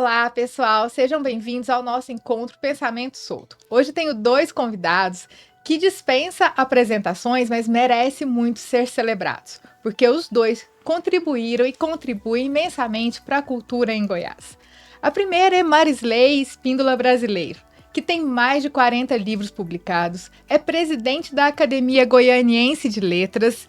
Olá, pessoal! Sejam bem-vindos ao nosso encontro Pensamento Solto. Hoje tenho dois convidados que dispensa apresentações, mas merece muito ser celebrados, porque os dois contribuíram e contribuem imensamente para a cultura em Goiás. A primeira é Marisley Espíndola Brasileiro, que tem mais de 40 livros publicados, é presidente da Academia Goianiense de Letras,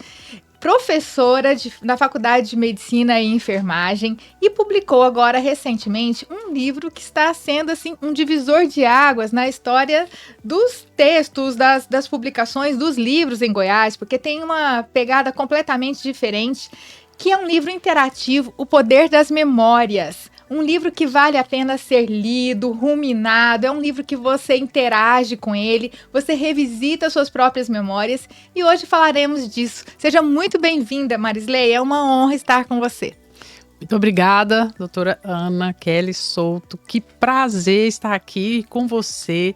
professora na Faculdade de Medicina e Enfermagem e publicou agora recentemente um livro que está sendo assim um divisor de águas na história dos textos, das publicações dos livros em Goiás, porque tem uma pegada completamente diferente, que é um livro interativo, O Poder das Memórias. Um livro que vale a pena ser lido, ruminado, é um livro que você interage com ele, você revisita suas próprias memórias e hoje falaremos disso. Seja muito bem-vinda, Marisley, é uma honra estar com você. Muito obrigada, doutora Ana Kelly Souto, que prazer estar aqui com você,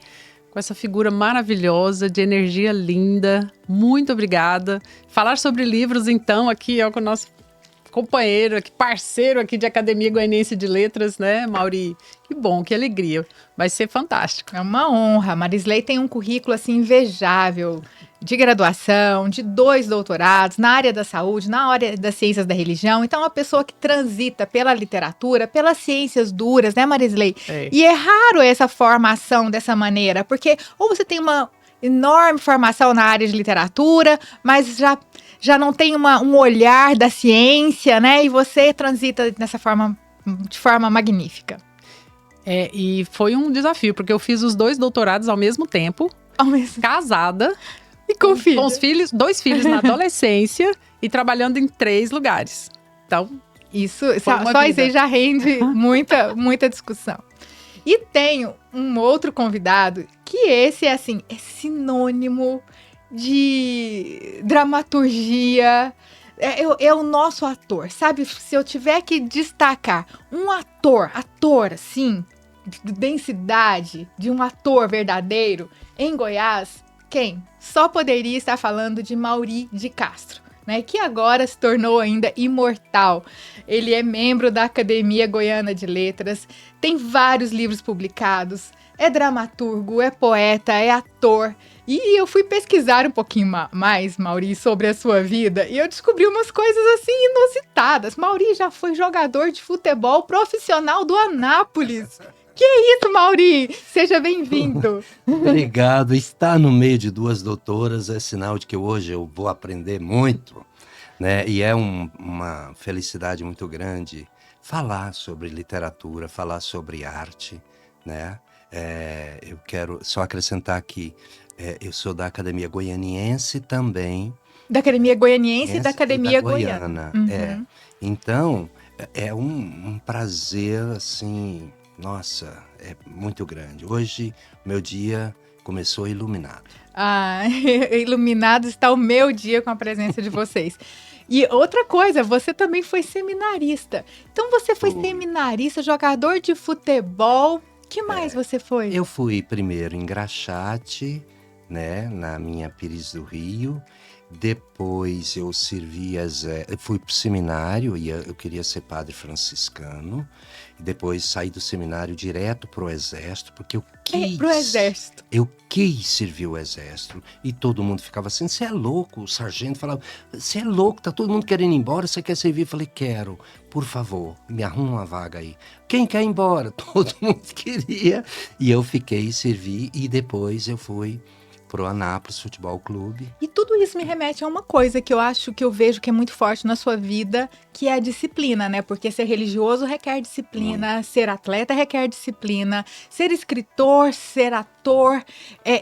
com essa figura maravilhosa, de energia linda, muito obrigada. Falar sobre livros então aqui com o nosso companheiro, aqui, parceiro aqui de Academia Goianiense de Letras, né, Mauri? Que bom, que alegria. Vai ser fantástico. É uma honra. Marisley tem um currículo assim invejável, de graduação, de 2 doutorados na área da saúde, na área das ciências da religião. Então, é uma pessoa que transita pela literatura, pelas ciências duras, né, Marisley? E é raro essa formação dessa maneira, porque ou você tem uma enorme formação na área de literatura, mas já não tem um olhar da ciência, né? E você transita de forma magnífica. E foi um desafio, porque eu fiz os 2 doutorados ao mesmo tempo, casada, e com os filhos, 2 filhos na adolescência e trabalhando em 3 lugares. Então, isso só isso aí já rende muita discussão. E tenho um outro convidado que esse é sinônimo de dramaturgia, é o nosso ator, sabe? Se eu tiver que destacar um ator, assim, de densidade, de um ator verdadeiro em Goiás, quem? Só poderia estar falando de Mauri de Castro, né? Que agora se tornou ainda imortal. Ele é membro da Academia Goiana de Letras, tem vários livros publicados, é dramaturgo, é poeta, é ator. E eu fui pesquisar um pouquinho mais, Mauri, sobre a sua vida e eu descobri umas coisas assim inusitadas. Mauri já foi jogador de futebol profissional do Anápolis. Que isso, Mauri? Seja bem-vindo. Obrigado. Estar no meio de 2 doutoras é sinal de que hoje eu vou aprender muito, né? E é uma felicidade muito grande falar sobre literatura, falar sobre arte, né? Eu quero só acrescentar aqui, eu sou da Academia Goianiense também. Da Academia Goianiense e da Academia Goiana. Uhum. Então, é um prazer, assim, nossa, é muito grande. Hoje, meu dia começou iluminado. Iluminado está o meu dia com a presença de vocês. E outra coisa, você também foi seminarista. Então, você foi seminarista, jogador de futebol. Que mais você foi? Eu fui primeiro em Graxate, né, na minha Pires do Rio. Depois eu eu fui para o seminário e eu queria ser padre franciscano. E depois saí do seminário direto para o exército, porque eu quis. Pro exército. Eu quis servir o exército. E todo mundo ficava assim, você é louco? O sargento falava, você é louco, tá todo mundo querendo ir embora, você quer servir? Eu falei, quero, por favor, me arruma uma vaga aí. Quem quer ir embora? Todo mundo queria. E eu fiquei e servi e depois eu fui pro Anápolis Futebol Clube. E tudo isso me remete a uma coisa que eu vejo que é muito forte na sua vida, que é a disciplina, né? Porque ser religioso requer disciplina, ser atleta requer disciplina, ser escritor, ser ator,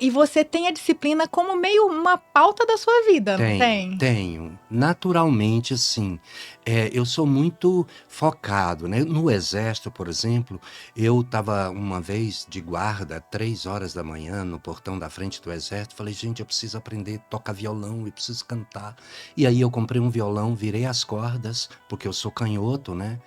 e você tem a disciplina como meio uma pauta da sua vida, não tem? Tenho. Naturalmente, assim, eu sou muito focado, né? No exército, por exemplo, eu estava uma vez de guarda, 3 horas da manhã, no portão da frente do exército. Falei, gente, eu preciso aprender a tocar violão e preciso cantar. E aí eu comprei um violão, virei as cordas, porque eu sou canhoto, né?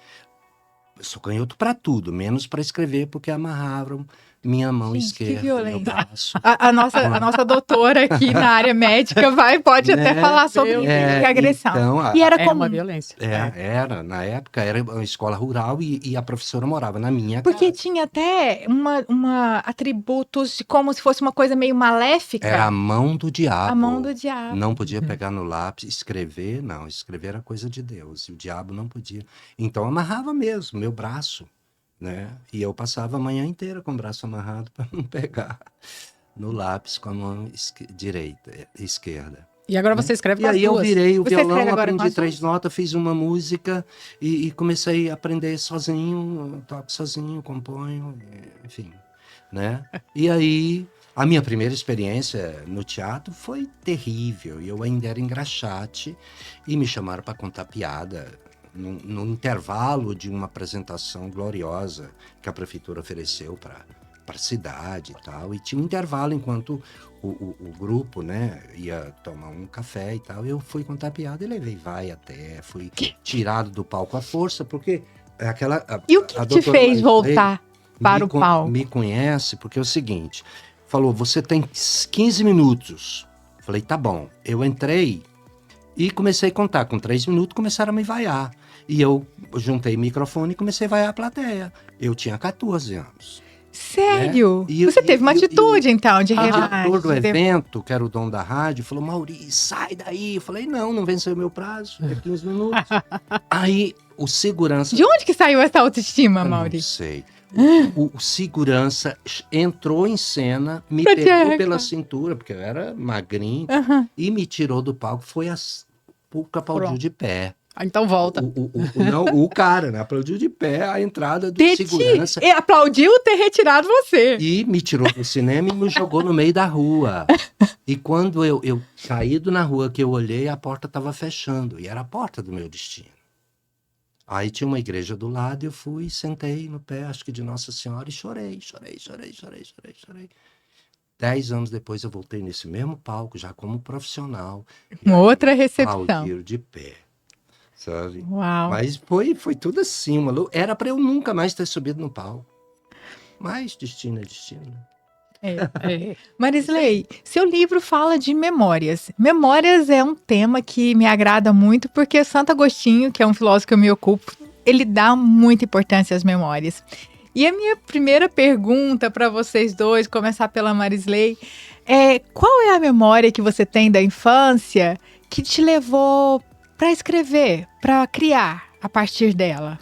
Eu sou canhoto para tudo, menos para escrever, porque amarravam minha mão Gente, que esquerda, meu violência. braço. A nossa doutora aqui na área médica pode até falar sobre isso, que agressão. Então, E era É comum. uma violência. era, na época, era uma escola rural e a professora morava na minha Porque casa. tinha até uma atributos de como se fosse uma coisa meio maléfica. Era a mão do diabo. A mão do diabo. Não podia pegar no lápis, escrever, não. Escrever era coisa de Deus. E o diabo não podia. Então amarrava mesmo, meu braço, né? E eu passava a manhã inteira com o braço amarrado para não pegar no lápis com a mão esquerda. E agora você escreve E com as aí eu duas. virei o Você violão, escreve agora com aprendi as 3 duas? notas, fiz uma música e comecei a aprender sozinho, toco sozinho, componho, enfim, né? E aí, a minha primeira experiência no teatro foi terrível. E eu ainda era engraxate e me chamaram para contar piada no intervalo de uma apresentação gloriosa que a prefeitura ofereceu para a cidade e tal. E tinha um intervalo enquanto o grupo, né, ia tomar um café e tal. Eu fui contar piada e levei até. Fui tirado do palco à força, porque aquela... E o que te fez voltar para o palco? Me conhece, porque é o seguinte, falou, você tem 15 minutos. Falei, tá bom. Eu entrei e comecei a contar. Com 3 minutos começaram a me vaiar. E eu juntei o microfone e comecei a vaiar a plateia. Eu tinha 14 anos. Sério? E Você teve uma atitude, então, de O diretor do reagir. evento, que era o dono da rádio, falou, Maurício, sai daí. Eu falei, não venceu meu prazo, é 15 minutos. Aí o segurança... De onde que saiu essa autoestima, Eu não Maurício? sei. O segurança entrou em cena, me Pra te pegou arrancar. pela cintura, porque eu era magrinho, Aham. e me tirou do palco. Foi o aplaudiu Pronto. de pé. Ah, então volta. Não, o cara, né? Aplaudiu de pé a entrada do Ter segurança. E aplaudiu ter retirado você. E me tirou do cinema e me jogou no meio da rua. E quando eu caído na rua, que eu olhei, a porta estava fechando. E era a porta do meu destino. Aí tinha uma igreja do lado, eu fui, sentei no pé, acho que de Nossa Senhora, e chorei. 10 anos depois eu voltei nesse mesmo palco, já como profissional. Uma outra recepção. Aplaudiram de pé, sabe? Uau. Mas foi tudo assim, era para eu nunca mais ter subido no palco. Mas destino é destino. É. Marisley, seu livro fala de memórias. Memórias é um tema que me agrada muito, porque Santo Agostinho, que é um filósofo que eu me ocupo, ele dá muita importância às memórias. E a minha primeira pergunta para vocês dois, começar pela Marisley, é qual é a memória que você tem da infância que te levou para escrever, para criar a partir dela?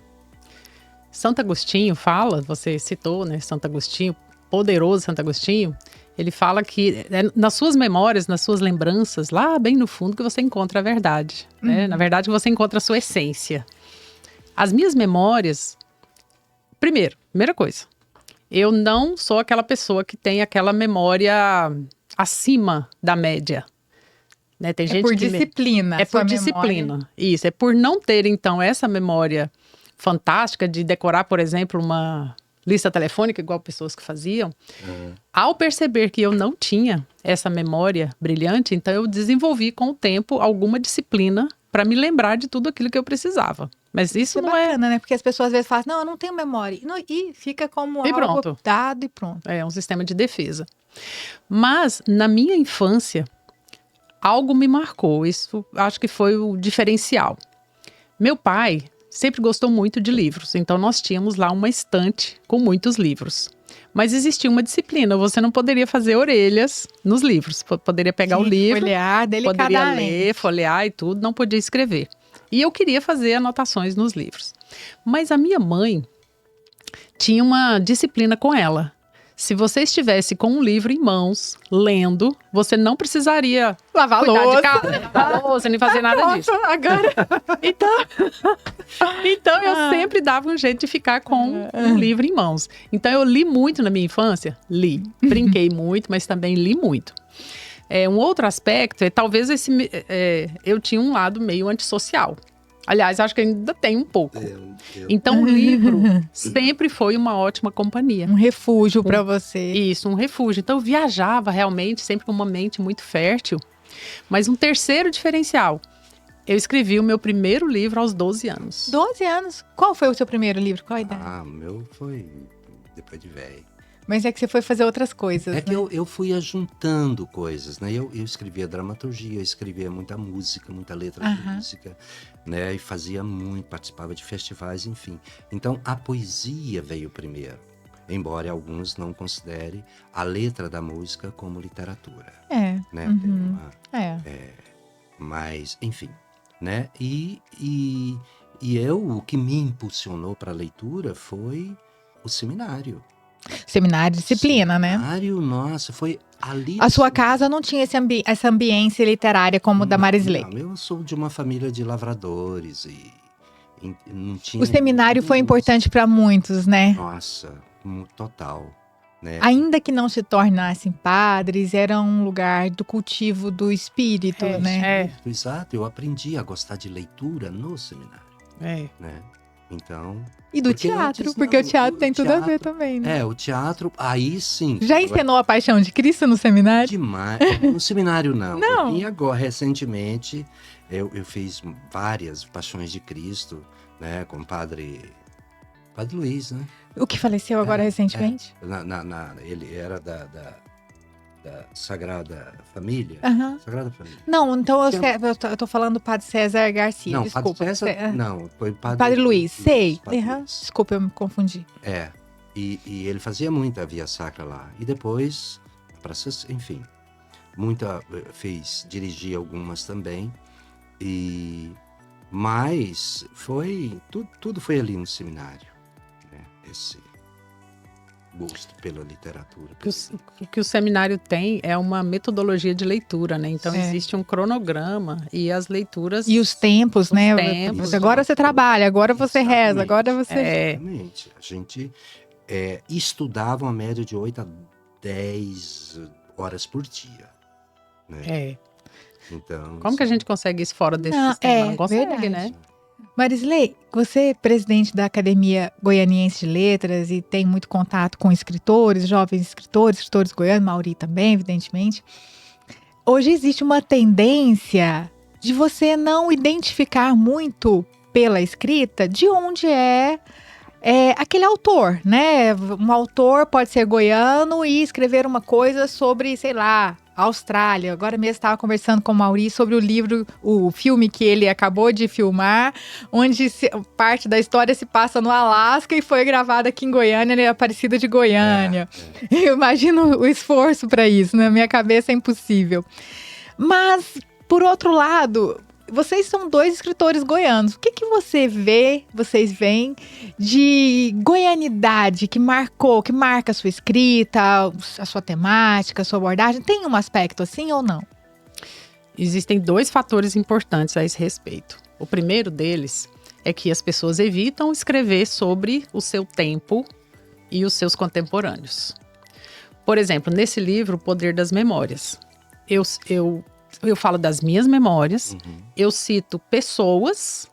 Santo Agostinho fala, você citou, né, Santo Agostinho, poderoso Santo Agostinho, ele fala que nas suas memórias, nas suas lembranças, lá bem no fundo que você encontra a verdade, né? Na verdade você encontra a sua essência. As minhas memórias, primeira coisa, eu não sou aquela pessoa que tem aquela memória acima da média. Né? Tem gente por que disciplina. É sua por memória. disciplina. Isso, é por não ter, então, essa memória fantástica de decorar, por exemplo, uma lista telefônica, igual pessoas que faziam. Ao perceber que eu não tinha essa memória brilhante, então eu desenvolvi com o tempo alguma disciplina para me lembrar de tudo aquilo que eu precisava. Mas isso não é... bacana, né? Porque as pessoas às vezes falam, não, eu não tenho memória. E fica como E algo pronto. dado e pronto. É um sistema de defesa. Mas, na minha infância, algo me marcou. Isso acho que foi o diferencial. Meu pai sempre gostou muito de livros. Então, nós tínhamos lá uma estante com muitos livros. Mas existia uma disciplina. Você não poderia fazer orelhas nos livros. Poderia pegar o livro, folhear poderia delicadamente. ler, folhear e tudo. Não podia escrever. E eu queria fazer anotações nos livros. Mas a minha mãe tinha uma disciplina com ela. Se você estivesse com um livro em mãos, lendo, você não precisaria Lavar a cuidar louça. de casa, lavar a louça, nem fazer nada disso. Nossa, agora. Então eu sempre dava um jeito de ficar com um livro em mãos. Então eu li muito na minha infância, li. Brinquei muito, mas também li muito. Um outro aspecto é talvez eu tinha um lado meio antissocial. Aliás, acho que ainda tem um pouco. Então o livro sempre foi uma ótima companhia. Um refúgio para você. Isso, um refúgio. Então eu viajava realmente, sempre com uma mente muito fértil. Mas um terceiro diferencial, eu escrevi o meu primeiro livro aos 12 anos. 12 anos. Qual foi o seu primeiro livro? Qual a ideia? O meu foi depois de velho. Mas é que você foi fazer outras coisas, É que né? eu fui ajuntando coisas, né? Eu escrevia dramaturgia, eu escrevia muita música, muita letra de Aham. música, né? E fazia muito, participava de festivais, enfim. Então, a poesia veio primeiro, embora alguns não considerem a letra da música como literatura, É. né? Uhum. Tem uma- É. Mas, enfim, né? E o que me impulsionou para a leitura foi o seminário. Seminário, disciplina, né? Seminário, nossa, foi ali. A sua casa não tinha essa ambiência literária como o da Marisley. Não, eu sou de uma família de lavradores e não tinha. O seminário foi importante para muitos, né? Nossa, total, né? Ainda que não se tornassem padres, era um lugar do cultivo do espírito, né? É. Exato, eu aprendi a gostar de leitura no seminário, É. né? Então. E do Porque teatro, antes, porque não, o teatro o tem tudo a ver teatro- também, né? O teatro, aí sim. Já encenou a Paixão de Cristo no seminário? Demais. No seminário, não. Não. E agora, recentemente, eu fiz várias Paixões de Cristo, né? Com o Padre Luiz, né? O que faleceu agora recentemente? Ele era da Sagrada Família. Aham. Sagrada Família. Não, então Tinha- eu tô falando do Padre César Garcia, Não, desculpa. Padre César, não, foi Padre Luiz, sei. Padre Aham. Luiz. Desculpa, eu me confundi. É, e ele fazia muita via sacra lá. E depois, enfim, dirigia algumas também. Mas tudo foi ali no seminário, né? Esse gosto pela literatura. O que o seminário tem é uma metodologia de leitura, né? Então É. existe um cronograma e as leituras. E os tempos, né? tempos. Agora você trabalha, agora você reza, agora você. Exatamente. A gente estudava uma média de 8 a 10 horas por dia, né? É. Então, Como que a gente consegue isso fora desse Não, sistema? é Não consegue, verdade. né? Marisley, você é presidente da Academia Goianiense de Letras e tem muito contato com escritores, jovens escritores goianos, Mauri também, evidentemente. Hoje existe uma tendência de você não identificar muito pela escrita de onde é aquele autor, né? Um autor pode ser goiano e escrever uma coisa sobre, sei lá, Austrália. Agora mesmo estava conversando com o Mauri sobre o filme que ele acabou de filmar, onde parte da história se passa no Alasca e foi gravada aqui em Goiânia, né? Aparecida de Goiânia. Eu imagino o esforço para isso, na minha cabeça é impossível. Mas, por outro lado, vocês são 2 escritores goianos. O que vocês veem de goianidade que marca a sua escrita, a sua temática, a sua abordagem? Tem um aspecto assim ou não? Existem 2 fatores importantes a esse respeito. O primeiro deles é que as pessoas evitam escrever sobre o seu tempo e os seus contemporâneos. Por exemplo, nesse livro, O Poder das Memórias, eu falo das minhas memórias, eu cito pessoas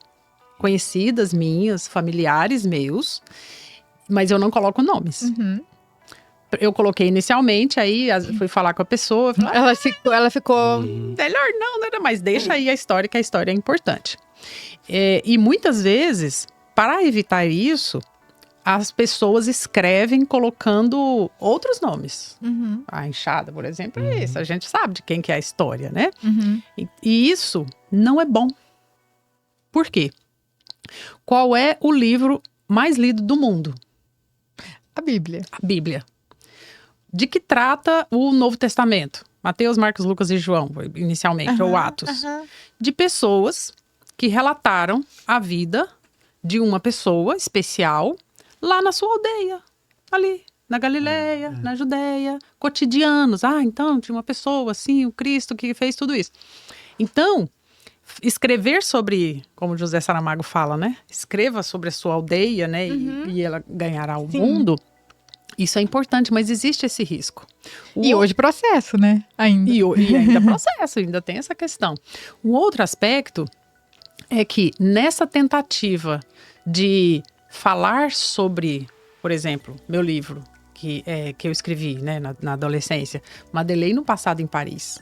conhecidas minhas, familiares meus, mas eu não coloco nomes. Uhum. Eu coloquei inicialmente, aí fui falar com a pessoa, falei, Ela ficou... melhor não, né? Mas deixa aí a história, que a história é importante. E muitas vezes, para evitar isso, as pessoas escrevem colocando outros nomes. Uhum. A enxada, por exemplo, é isso. A gente sabe de quem que é a história, né? Uhum. E isso não é bom. Por quê? Qual é o livro mais lido do mundo? A Bíblia. A Bíblia. De que trata o Novo Testamento? Mateus, Marcos, Lucas e João, inicialmente, ou Atos. De pessoas que relataram a vida de uma pessoa especial lá na sua aldeia, ali na Galileia, na Judéia, cotidianos. Então, tinha uma pessoa assim, o Cristo que fez tudo isso. Então, escrever sobre, como José Saramago fala, né? Escreva sobre a sua aldeia, né? E ela ganhará o mundo. Isso é importante, mas existe esse risco. E hoje processo, né? Ainda. E ainda processo, ainda tem essa questão. Um outro aspecto é que nessa tentativa de falar sobre, por exemplo, meu livro, que eu escrevi, né, na adolescência, Madeleine no Passado em Paris.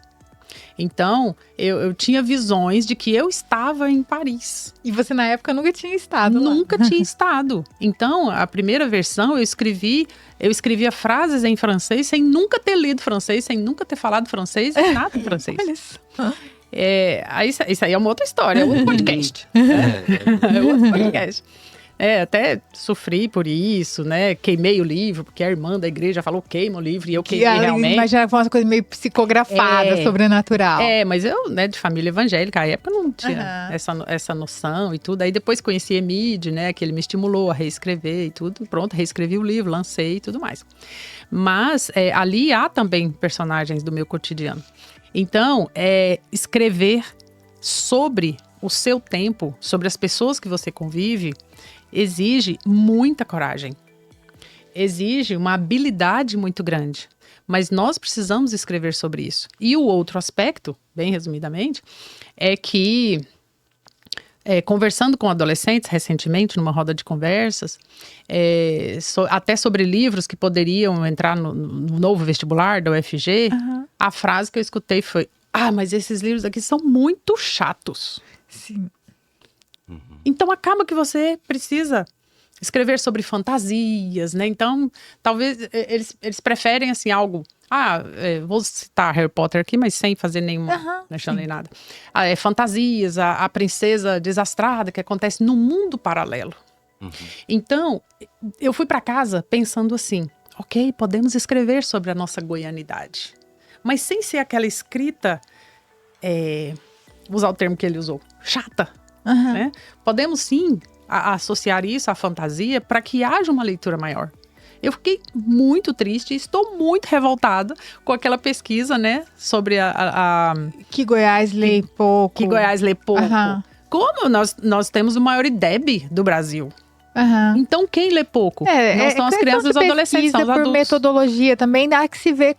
Então, eu tinha visões de que eu estava em Paris. E você, na época, nunca tinha estado lá. Nunca tinha estado. Então, a primeira versão, eu escrevia frases em francês sem nunca ter lido francês, sem nunca ter falado francês, nada em francês. Olha só. Isso aí é uma outra história, é outro podcast. É outro podcast. Até sofri por isso, né? Queimei o livro, porque a irmã da igreja falou queima o livro e eu queimei realmente. Imagina que foi uma coisa meio psicografada, sobrenatural. Mas eu, né, de família evangélica, à época não tinha essa noção e tudo. Aí depois conheci Emídio, né, que ele me estimulou a reescrever e tudo. Pronto, reescrevi o livro, lancei e tudo mais. Mas ali há também personagens do meu cotidiano. Então, escrever sobre o seu tempo, sobre as pessoas que você convive, exige muita coragem, exige uma habilidade muito grande, mas nós precisamos escrever sobre isso. E o outro aspecto, bem resumidamente, é que, conversando com adolescentes recentemente, numa roda de conversas, até sobre livros que poderiam entrar no novo vestibular da UFG, a frase que eu escutei foi: mas esses livros aqui são muito chatos. Sim. Então, acaba que você precisa escrever sobre fantasias, né? Então, talvez eles preferem, assim, algo... vou citar Harry Potter aqui, mas sem fazer nenhuma... Não nem nada. Fantasias, a princesa desastrada que acontece no mundo paralelo. Então, eu fui para casa pensando assim, ok, podemos escrever sobre a nossa goianidade, mas sem ser aquela escrita, vou usar o termo que ele usou, chata. Né? Podemos sim associar isso à fantasia para que haja uma leitura maior. Eu fiquei muito triste e estou muito revoltada com aquela pesquisa, né, sobre que Goiás lê pouco. Que Goiás lê pouco. Como nós temos o maior IDEB do Brasil. Então, quem lê pouco? Não são as crianças e os adolescentes, são os adultos. Por metodologia também dá que se ver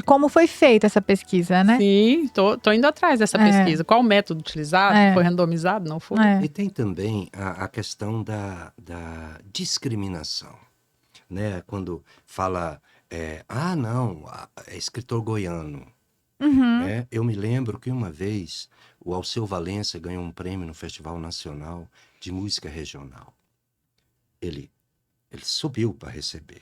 como foi feita essa pesquisa, né? Sim, tô indo atrás dessa pesquisa. Qual o método utilizado? Foi randomizado? Não foi? E tem também a questão da discriminação, né? Quando fala, não, é escritor goiano. Eu me lembro que uma vez o Alceu Valença ganhou um prêmio no Festival Nacional de Música Regional. Ele subiu para receber,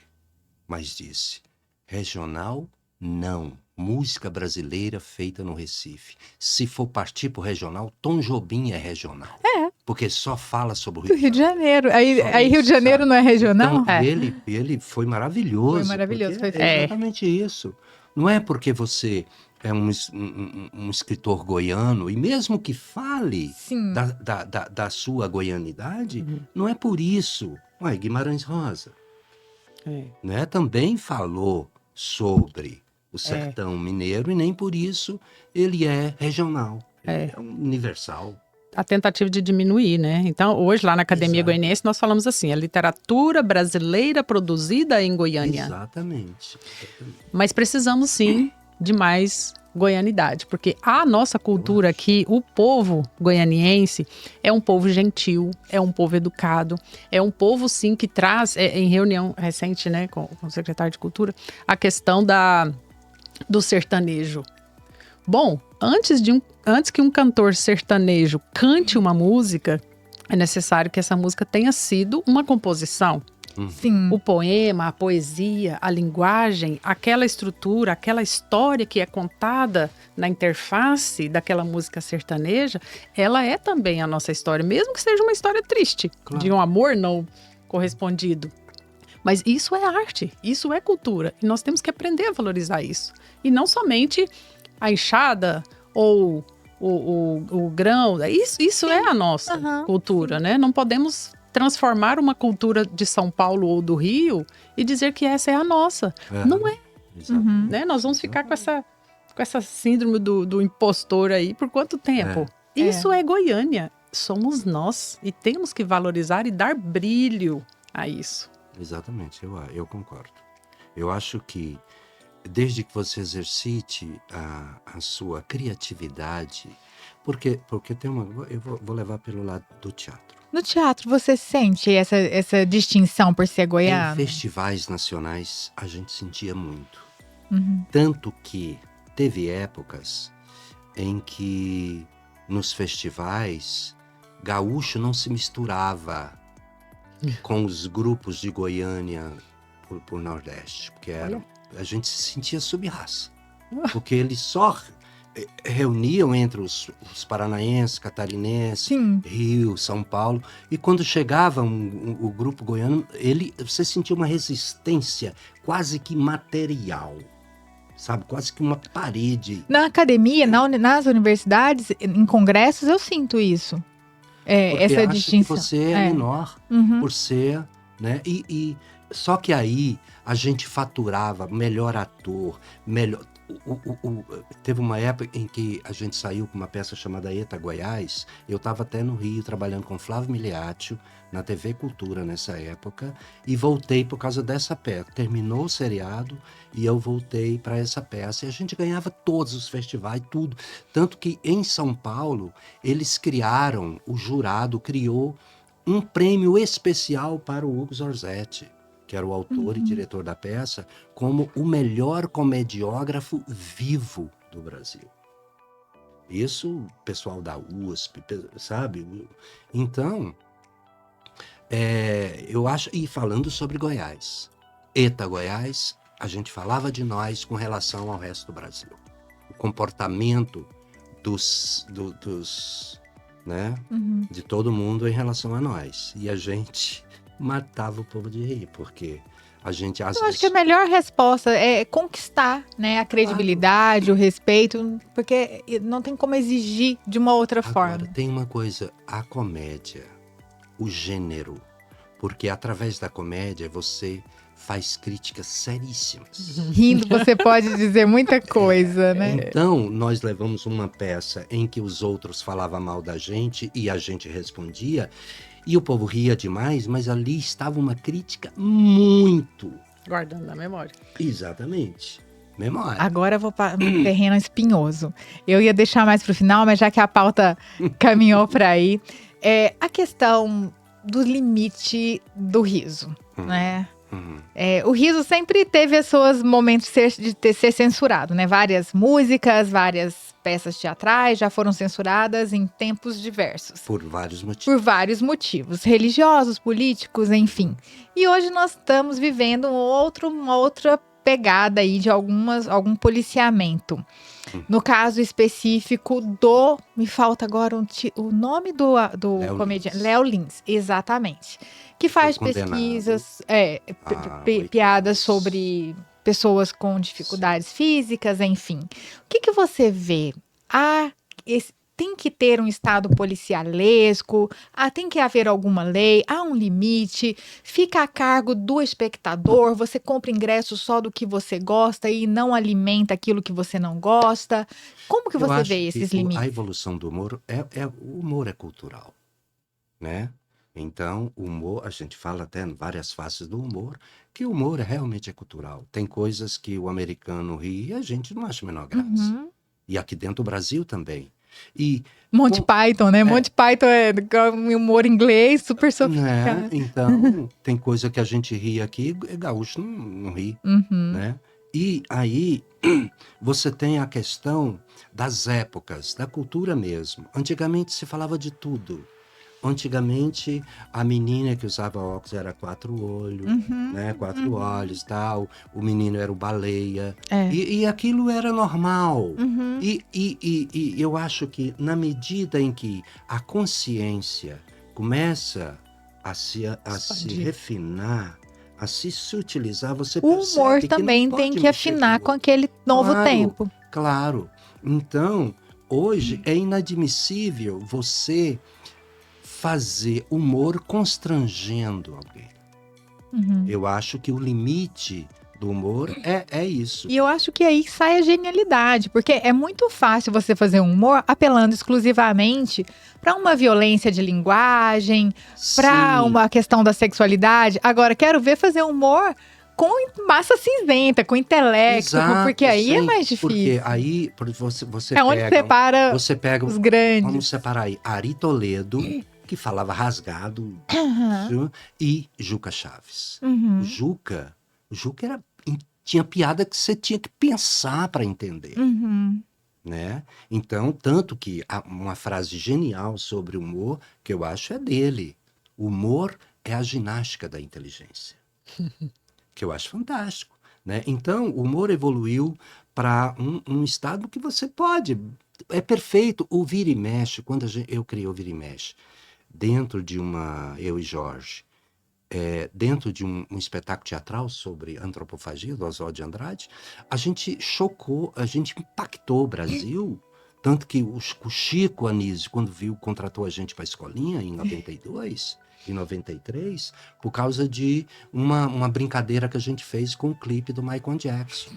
mas disse: regional, não. Música brasileira feita no Recife. Se for partir pro regional, Tom Jobim é regional. Porque só fala sobre o Rio de Janeiro. Aí Rio de Janeiro não é regional? Então, ele foi maravilhoso. Foi maravilhoso. É exatamente isso. Não é porque você é um escritor goiano, e mesmo que fale da sua goianidade, não é por isso. Guimarães Rosa, né, também falou sobre o sertão mineiro e nem por isso ele é regional, ele é universal. A tentativa de diminuir, né? Então, hoje lá na Academia Goianiense nós falamos assim, a literatura brasileira produzida em Goiânia. Exatamente. Mas precisamos sim de mais goianidade, porque a nossa cultura aqui, o povo goianiense é um povo gentil, é um povo educado, é um povo sim que traz, em reunião recente, né, com o secretário de Cultura, a questão do sertanejo. Bom, antes que um cantor sertanejo cante uma música, é necessário que essa música tenha sido uma composição. Sim. O poema, a poesia, a linguagem, aquela estrutura, aquela história que é contada na interface daquela música sertaneja, ela é também a nossa história, mesmo que seja uma história triste, de um amor não correspondido. Mas isso é arte, isso é cultura, e nós temos que aprender a valorizar isso. E não somente a enxada ou o grão, isso é a nossa cultura, né? Não podemos transformar uma cultura de São Paulo ou do Rio e dizer que essa é a nossa. Não é. Né? Nós vamos ficar com essa síndrome do impostor aí por quanto tempo? Isso é Goiânia. Somos nós e temos que valorizar e dar brilho a isso. Exatamente, eu concordo. Eu acho que desde que você exercite a sua criatividade, porque tem eu vou levar pelo lado do teatro. No teatro, você sente essa distinção por ser goiano? Em festivais nacionais, a gente sentia muito. Tanto que teve épocas em que nos festivais gaúcho não se misturava com os grupos de Goiânia por Nordeste, porque a gente se sentia sub-raça, porque eles só reuniam entre os paranaenses, catarinenses, Sim. Rio, São Paulo, e quando chegava o grupo goiano, você sentia uma resistência quase que material, sabe? Quase que uma parede. Na academia, nas universidades, em congressos, eu sinto isso. Porque Essa acha distinção. que você é menor por ser, né? Só que aí a gente faturava melhor ator, melhor. Teve uma época em que a gente saiu com uma peça chamada Eta Goiás. Eu estava até no Rio trabalhando com Flávio Miliaccio na TV Cultura nessa época e voltei por causa dessa peça. Terminou o seriado e eu voltei para essa peça e a gente ganhava todos os festivais, tudo. Tanto que em São Paulo eles criaram, o jurado criou um prêmio especial para o Hugo Zorzetti, que era o autor e diretor da peça, como o melhor comediógrafo vivo do Brasil. Isso, pessoal da USP, sabe? Então, eu acho... E falando sobre Goiás. Eta Goiás, a gente falava de nós com relação ao resto do Brasil. O comportamento né? De todo mundo em relação a nós. E a gente matava o povo de rir, porque a gente às Eu vezes... acho que a melhor resposta é conquistar, né, a credibilidade, o respeito, porque não tem como exigir de uma outra forma. Agora, tem uma coisa, a comédia, o gênero, porque através da comédia você faz críticas seríssimas. Rindo você pode dizer muita coisa, né? Então, nós levamos uma peça em que os outros falavam mal da gente e a gente respondia, e o povo ria demais, mas ali estava uma crítica muito... Guardando na memória. Exatamente. Memória. Agora eu vou para um terreno espinhoso. Eu ia deixar mais para o final, mas já que a pauta caminhou para aí, a questão do limite do riso, né? O riso sempre teve os seus momentos de ser censurado, né? Várias músicas, várias peças teatrais já foram censuradas em tempos diversos. Por vários motivos. Por vários motivos, religiosos, políticos, enfim. E hoje nós estamos vivendo uma outra pegada aí de algum policiamento. No caso específico me falta agora o nome do comediante, Léo Lins, exatamente. Que faz pesquisas, piadas sobre pessoas com dificuldades físicas, enfim. O que você vê? Tem que ter um estado policialesco, tem que haver alguma lei, há um limite, fica a cargo do espectador, você compra ingresso só do que você gosta e não alimenta aquilo que você não gosta. Como que você vê esses limites? A evolução do humor, o humor é cultural, né? Então, o humor, a gente fala até em várias faces do humor, que o humor realmente é cultural. Tem coisas que o americano ri e a gente não acha a menor graça. E aqui dentro do Brasil também. Monty Python, né? Monty Python é um humor inglês super sofisticado. Né? Então, tem coisa que a gente ri aqui, gaúcho não ri, né? E aí, você tem a questão das épocas, da cultura mesmo. Antigamente se falava de tudo. Antigamente, a menina que usava óculos era 4 olhos, né? 4 olhos e tal. O menino era o baleia. E aquilo era normal. E eu acho que na medida em que a consciência começa a se refinar, a se sutilizar, você percebe o humor que também não tem pode que mexer afinar com com aquele novo tempo. Claro. Então, hoje é inadmissível você fazer humor constrangendo alguém. Eu acho que o limite do humor é isso. E eu acho que aí sai a genialidade, porque é muito fácil você fazer um humor apelando exclusivamente para uma violência de linguagem, para uma questão da sexualidade. Agora, quero ver fazer humor com massa cinzenta, com intelecto, porque aí é mais difícil. Porque aí você onde separa os grandes. Vamos separar aí Ari Toledo, que falava rasgado, e Juca Chaves. Juca tinha piada que você tinha que pensar para entender. né? Então, tanto que uma frase genial sobre humor que eu acho é dele. O humor é a ginástica da inteligência. Que eu acho fantástico, né? Então, o humor evoluiu para um estado que você pode. É perfeito. O Vira e Mexe, quando eu criei o Vira e Mexe, dentro de eu e Jorge, dentro de um espetáculo teatral sobre antropofagia, do Oswald de Andrade, a gente chocou, a gente impactou o Brasil. Tanto que o Chico Anísio, quando contratou a gente para a escolinha em 92, em 93, por causa de uma brincadeira que a gente fez com o clipe do Michael Jackson,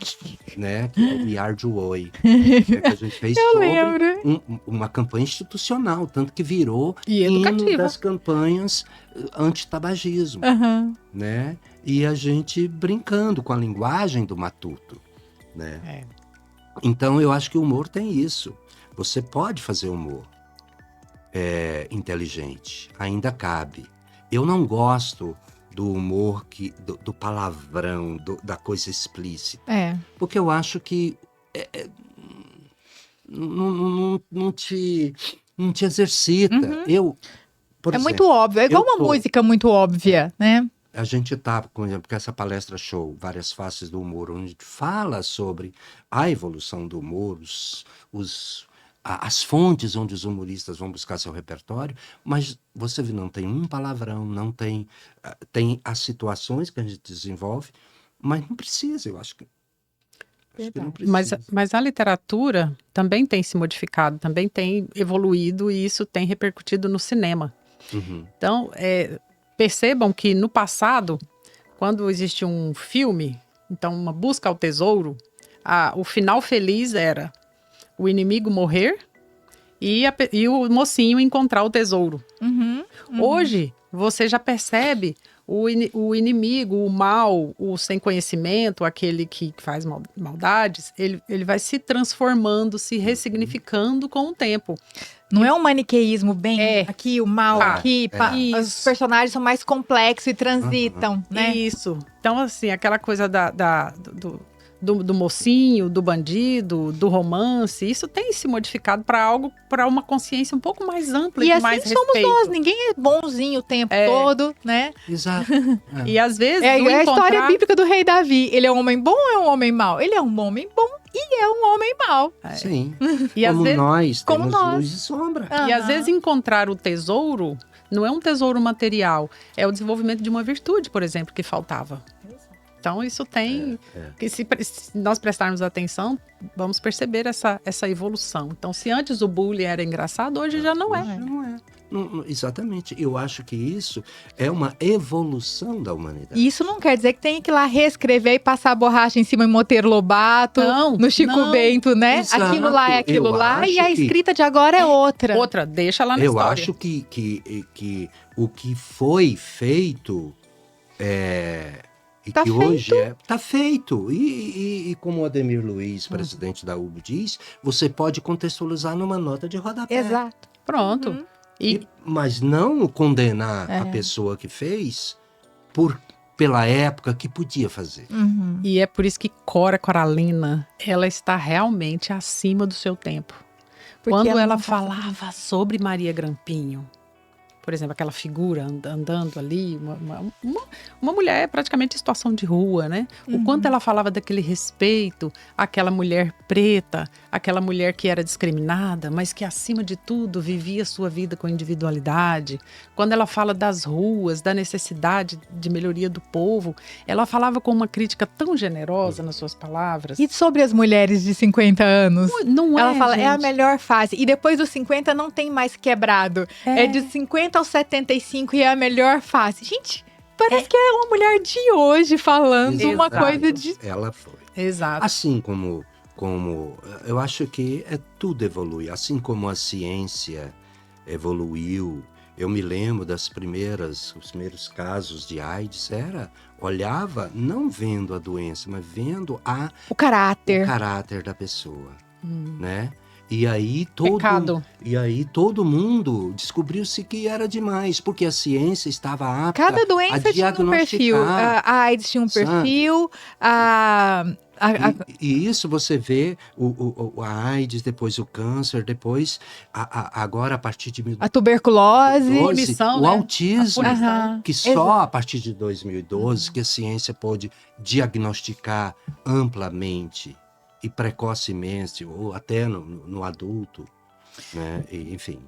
né? Que é o We Are Joy, que a gente fez sobre uma campanha institucional, tanto que virou hino das campanhas anti-tabagismo, né? E a gente brincando com a linguagem do matuto, né? Então eu acho que o humor tem isso. Você pode fazer humor inteligente, ainda cabe. Eu não gosto do humor do palavrão, da coisa explícita. Porque eu acho que não te exercita. Por exemplo, muito óbvio, é igual uma música muito óbvia, né? A gente tá, por exemplo, com essa palestra show, Várias Faces do Humor, onde a gente fala sobre a evolução do humor, as fontes onde os humoristas vão buscar seu repertório, mas você vê, não tem um palavrão, não tem... Tem as situações que a gente desenvolve, mas não precisa, eu acho que não precisa. Mas a literatura também tem se modificado, também tem evoluído e isso tem repercutido no cinema. Então, percebam que no passado, quando existia um filme, então uma busca ao tesouro, o final feliz era o inimigo morrer e o mocinho encontrar o tesouro. Hoje, você já percebe o inimigo, o mal, o sem conhecimento, aquele que faz maldades, ele vai se transformando, se ressignificando com o tempo. Não é um maniqueísmo bem aqui, o mal aqui. Os personagens são mais complexos e transitam, né? Isso. Então, assim, aquela coisa do mocinho, do bandido, do romance, isso tem se modificado para uma consciência um pouco mais ampla e assim mais respeito. somos nós, ninguém é bonzinho o tempo todo, né? Exato. E às vezes é a história bíblica do rei Davi. Ele é um homem bom ou é um homem mau? Ele é um homem bom e é um homem mau. Sim. E como às vezes, nós temos luz e sombra. E às vezes encontrar o tesouro não é um tesouro material, é o desenvolvimento de uma virtude, por exemplo, que faltava. Então, isso tem... que se nós prestarmos atenção, vamos perceber essa evolução. Então, se antes o bullying era engraçado, hoje já não é. Não é. Exatamente. Eu acho que isso é uma evolução da humanidade. Isso não quer dizer que tem que ir lá reescrever e passar a borracha em cima em Monteiro Lobato, no Chico Bento, né? Exato. Aquilo lá é aquilo lá e a escrita de agora é outra. Deixa lá na história. Eu acho que o que foi feito e tá que feito. hoje tá feito. E como o Ademir Luiz, presidente da UB, diz, você pode contextualizar numa nota de rodapé. Exato. Pronto. Mas não condenar a pessoa que fez pela época que podia fazer. E é por isso que Cora Coralina, ela está realmente acima do seu tempo. Quando ela falava sobre Maria Grampinho, por exemplo, aquela figura andando ali, uma mulher praticamente em situação de rua, né? O quanto ela falava daquele respeito àquela mulher preta, aquela mulher que era discriminada, mas que acima de tudo vivia sua vida com individualidade. Quando ela fala das ruas, da necessidade de melhoria do povo, ela falava com uma crítica tão generosa nas suas palavras. E sobre as mulheres de 50 anos? Não ela fala, gente. é a melhor fase. E depois dos 50 não tem mais quebrado. É de 50 aos 75 e é a melhor fase. Gente, parece que é uma mulher de hoje falando uma coisa de... Ela foi. Exato. Assim como eu acho que tudo evolui. Assim como a ciência evoluiu. Eu me lembro os primeiros casos de AIDS, olhava não vendo a doença, mas vendo o caráter da pessoa, né? E aí todo mundo descobriu-se que era demais, porque a ciência estava apta Cada doença a tinha um perfil. A AIDS tinha um perfil, E isso você vê a AIDS, depois o câncer, depois, agora a partir de a tuberculose, 2012, punição, o né? autismo, Aham, que só a partir de 2012 que a ciência pôde diagnosticar amplamente e precocemente, ou até no adulto, né? Enfim.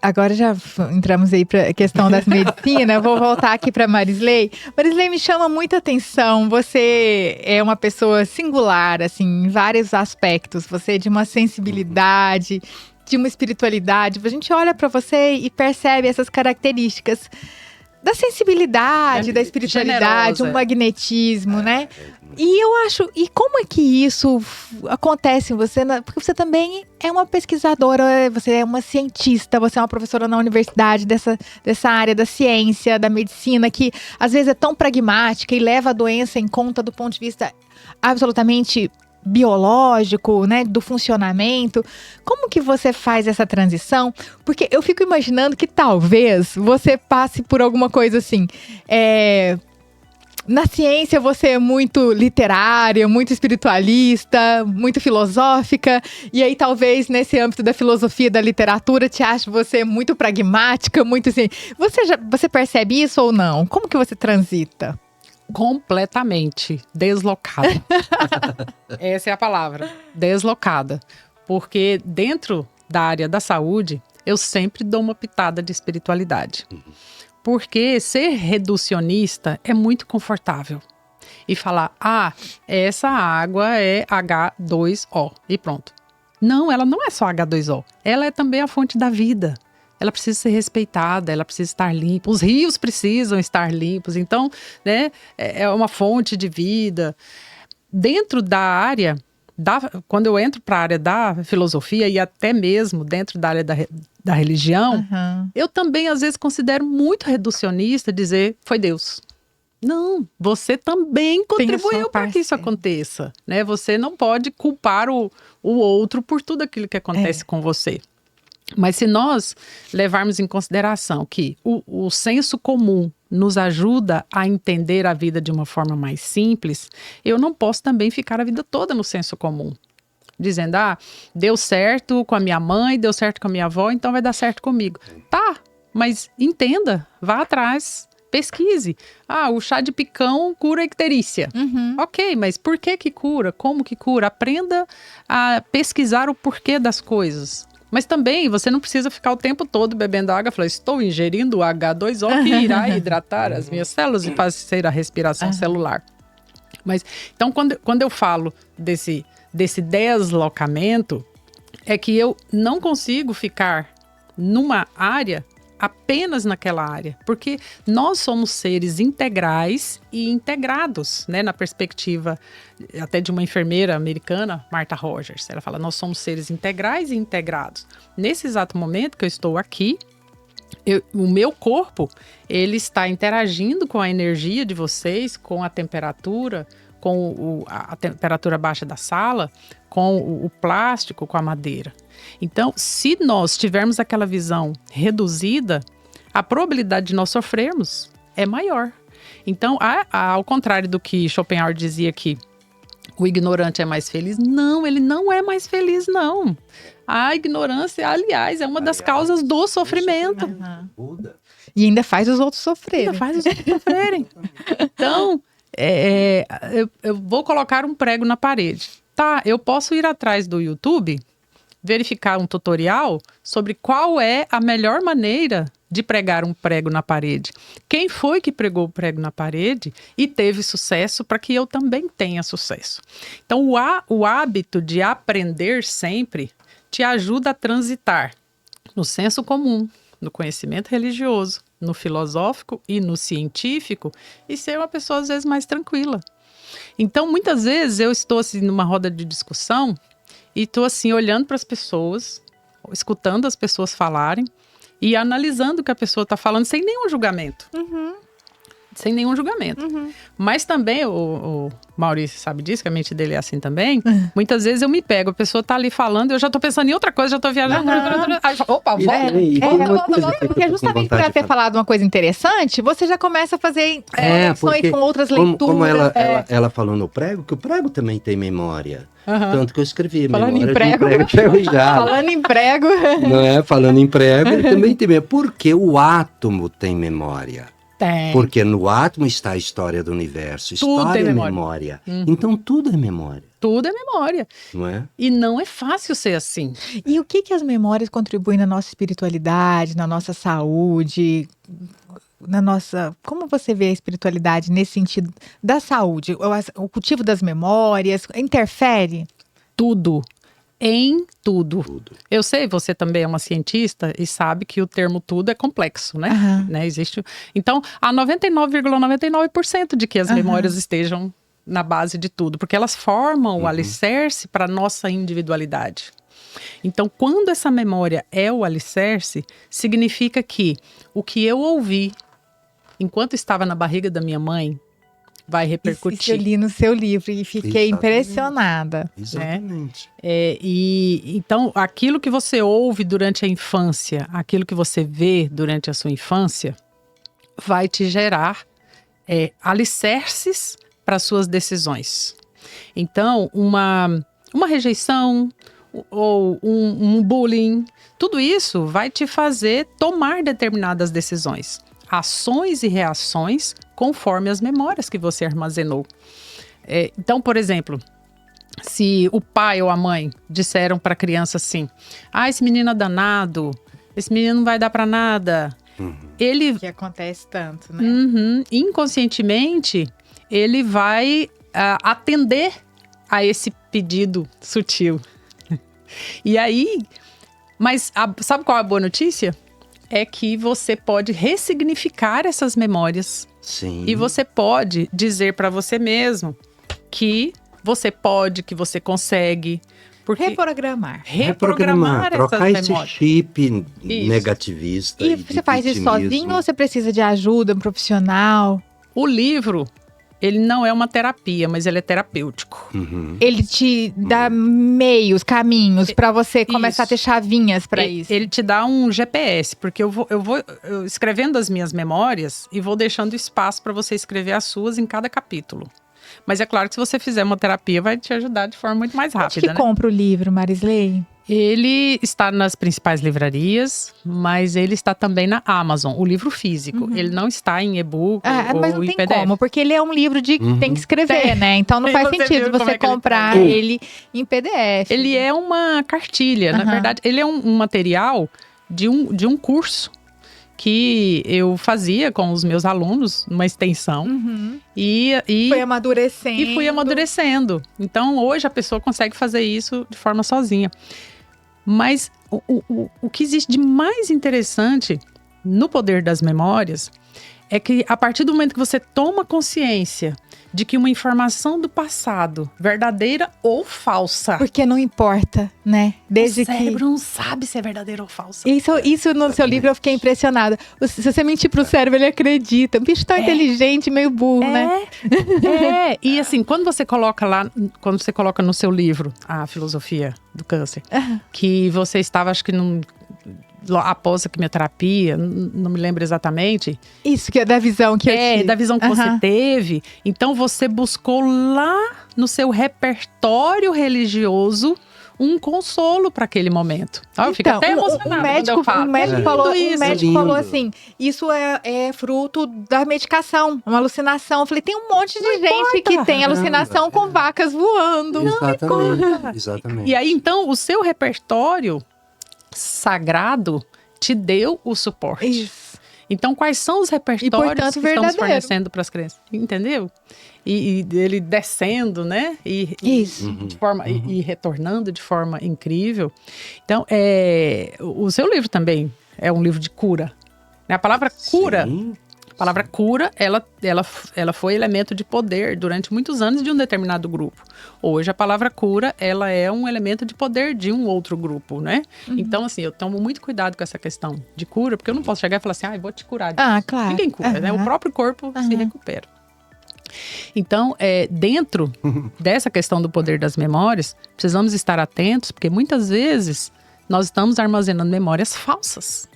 Agora já entramos aí para a questão das medicinas. Eu vou voltar aqui para Marisley. Marisley, me chama muita atenção. Você é uma pessoa singular, assim, em vários aspectos. Você é de uma sensibilidade, de uma espiritualidade. A gente olha para você e percebe essas características da sensibilidade, da espiritualidade, generosa. um magnetismo, né? E eu acho, e como é que isso acontece em você? Porque você também é uma pesquisadora, você é uma cientista, você é uma professora na universidade dessa área da ciência, da medicina, que às vezes é tão pragmática e leva a doença em conta do ponto de vista absolutamente biológico, né, do funcionamento. Como que você faz essa transição? Porque eu fico imaginando que talvez você passe por alguma coisa assim, na ciência você é muito literária, muito espiritualista, muito filosófica, e aí talvez nesse âmbito da filosofia, da literatura, te ache você muito pragmática, muito assim. Você percebe isso ou não? Como que você transita? Completamente deslocada. Essa é a palavra, deslocada. Porque dentro da área da saúde, eu sempre dou uma pitada de espiritualidade. Porque ser reducionista é muito confortável. E falar, essa água é H2O e pronto. Não, ela não é só H2O. Ela é também a fonte da vida. Ela precisa ser respeitada, ela precisa estar limpa. Os rios precisam estar limpos. Então, né, é uma fonte de vida. Dentro da área, quando eu entro para a área da filosofia e até mesmo dentro da área da religião, eu também às vezes considero muito reducionista dizer, foi Deus. Não, você também contribuiu para que isso aconteça. Né? Você não pode culpar o outro por tudo aquilo que acontece com você. Mas se nós levarmos em consideração que o senso comum nos ajuda a entender a vida de uma forma mais simples, eu não posso também ficar a vida toda no senso comum. Dizendo, deu certo com a minha mãe, deu certo com a minha avó, então vai dar certo comigo. Tá, mas entenda, vá atrás, pesquise. O chá de picão cura a icterícia. Ok, mas por que cura? Como que cura? Aprenda a pesquisar o porquê das coisas. Mas também você não precisa ficar o tempo todo bebendo água e falar, estou ingerindo H2O que irá hidratar as minhas células e fazer a respiração celular. Mas, então, quando eu falo desse deslocamento, é que eu não consigo ficar numa área apenas naquela área, porque nós somos seres integrais e integrados, né, na perspectiva até de uma enfermeira americana, Martha Rogers. Ela fala, nós somos seres integrais e integrados. Nesse exato momento que eu estou aqui, o meu corpo, ele está interagindo com a energia de vocês, com a temperatura, com a temperatura baixa da sala, com o plástico, com a madeira. Então, se nós tivermos aquela visão reduzida, a probabilidade de nós sofrermos é maior. Então, ao contrário do que Schopenhauer dizia que o ignorante é mais feliz, não, ele não é mais feliz, não. A ignorância, aliás, é uma das causas do sofrimento. E ainda faz os outros sofrerem. Então, eu vou colocar um prego na parede. Tá, eu posso ir atrás do YouTube, verificar um tutorial sobre qual é a melhor maneira de pregar um prego na parede. Quem foi que pregou o prego na parede e teve sucesso para que eu também tenha sucesso. Então, o hábito de aprender sempre te ajuda a transitar no senso comum, no conhecimento religioso, no filosófico e no científico e ser uma pessoa, às vezes, mais tranquila. Então, muitas vezes, eu estou assim, numa roda de discussão e estou assim, olhando para as pessoas, escutando as pessoas falarem e analisando o que a pessoa está falando sem nenhum julgamento. sem nenhum julgamento. Mas também, o Maurício sabe disso, que a mente dele é assim também. Muitas vezes eu me pego, a pessoa tá ali falando, eu já tô pensando em outra coisa, já tô viajando. Aí eu falo, opa, volta. Porque justamente por ela ter falado uma coisa interessante, você já começa a fazer conexões com outras leituras. Como ela falou no prego, que o prego também tem memória. Tanto que eu escrevi Falando memória em prego. de um prego enferrujado. Falando em prego. Não é? Falando em prego, ele também tem memória. Porque o átomo tem memória. Tem. Porque no átomo está a história do universo. Tudo História tem é memória. memória. Então tudo é memória. Tudo é memória. Não é? E não é fácil ser assim. E o que as memórias contribuem na nossa espiritualidade, na nossa saúde, na nossa... Como você vê a espiritualidade nesse sentido da saúde? O cultivo das memórias interfere? Tudo. Em tudo. Tudo. Eu sei, você também é uma cientista e sabe que o termo tudo é complexo, né? Né? Existe. Então, há 99,99% de que as memórias estejam na base de tudo, porque elas formam o alicerce para a nossa individualidade. Então, quando essa memória é o alicerce, significa que o que eu ouvi enquanto estava na barriga da minha mãe vai repercutir. Isso eu li no seu livro e fiquei impressionada. Exatamente. Então, aquilo que você ouve durante a infância, aquilo que você vê durante a sua infância, vai te gerar alicerces para suas decisões. Então, uma rejeição ou um bullying, tudo isso vai te fazer tomar determinadas decisões. Ações e reações conforme as memórias que você armazenou. Então, por exemplo, se o pai ou a mãe disseram para a criança assim: esse menino é danado, esse menino não vai dar para nada. Ele... Que acontece tanto, né? Inconscientemente, ele vai atender a esse pedido sutil. E aí, mas sabe qual é a boa notícia? É que você pode ressignificar essas memórias. Sim. E você pode dizer para você mesmo que você pode, que você consegue. Porque reprogramar trocar essas esse memórias. chip negativista. E você faz isso sozinho ou você precisa de ajuda, um profissional? O livro, ele não é uma terapia, mas ele é terapêutico. Ele te dá meios, caminhos para você começar a ter chavinhas para isso. Ele te dá um GPS, porque eu vou escrevendo as minhas memórias e vou deixando espaço para você escrever as suas em cada capítulo. Mas é claro que se você fizer uma terapia, vai te ajudar de forma muito mais rápida, Onde que compra o livro, Marisley? Ele está nas principais livrarias, mas ele está também na Amazon, o livro físico. Ele não está em e-book ou mas não em tem PDF. como, porque ele é um livro de que tem que escrever, né? Então não E faz você sentido viu como você é que ele comprar tá. ele em PDF. Ele é uma cartilha, na verdade. Ele é um material de um curso que eu fazia com os meus alunos, numa extensão. E foi amadurecendo. E fui amadurecendo. Então, hoje a pessoa consegue fazer isso de forma sozinha. Mas o que existe de mais interessante no poder das memórias é que a partir do momento que você toma consciência de que uma informação do passado, verdadeira ou falsa... Porque não importa, né? Desde o cérebro não sabe se é verdadeira ou falsa. Isso no seu livro eu fiquei impressionada. Se você mentir pro cérebro, ele acredita. Um bicho tão inteligente, meio burro, né? E assim, quando você coloca no seu livro a filosofia do câncer, que você estava, acho que após a quimioterapia, não me lembro exatamente. Isso, que é da visão que eu tive. Da visão que você teve. Então, você buscou lá no seu repertório religioso um consolo para aquele momento. Eu fico até emocionada quando eu falo. O médico falou assim, isso é fruto da medicação, uma alucinação. Eu falei, tem um monte de gente que tem alucinação com vacas voando. Exatamente. E aí, então, o seu repertório sagrado te deu o suporte. Isso. Então, quais são os repertórios que estamos fornecendo para as crianças? Entendeu? E ele descendo, né? De forma, e retornando de forma incrível. Então, o seu livro também é um livro de cura. A palavra cura palavra cura, ela foi elemento de poder durante muitos anos de um determinado grupo. Hoje, a palavra cura, ela é um elemento de poder de um outro grupo, né? Então, assim, eu tomo muito cuidado com essa questão de cura, porque eu não posso chegar e falar assim, eu vou te curar. Claro. Ninguém cura, né? O próprio corpo se recupera. Então, dentro dessa questão do poder das memórias, precisamos estar atentos, porque muitas vezes nós estamos armazenando memórias falsas.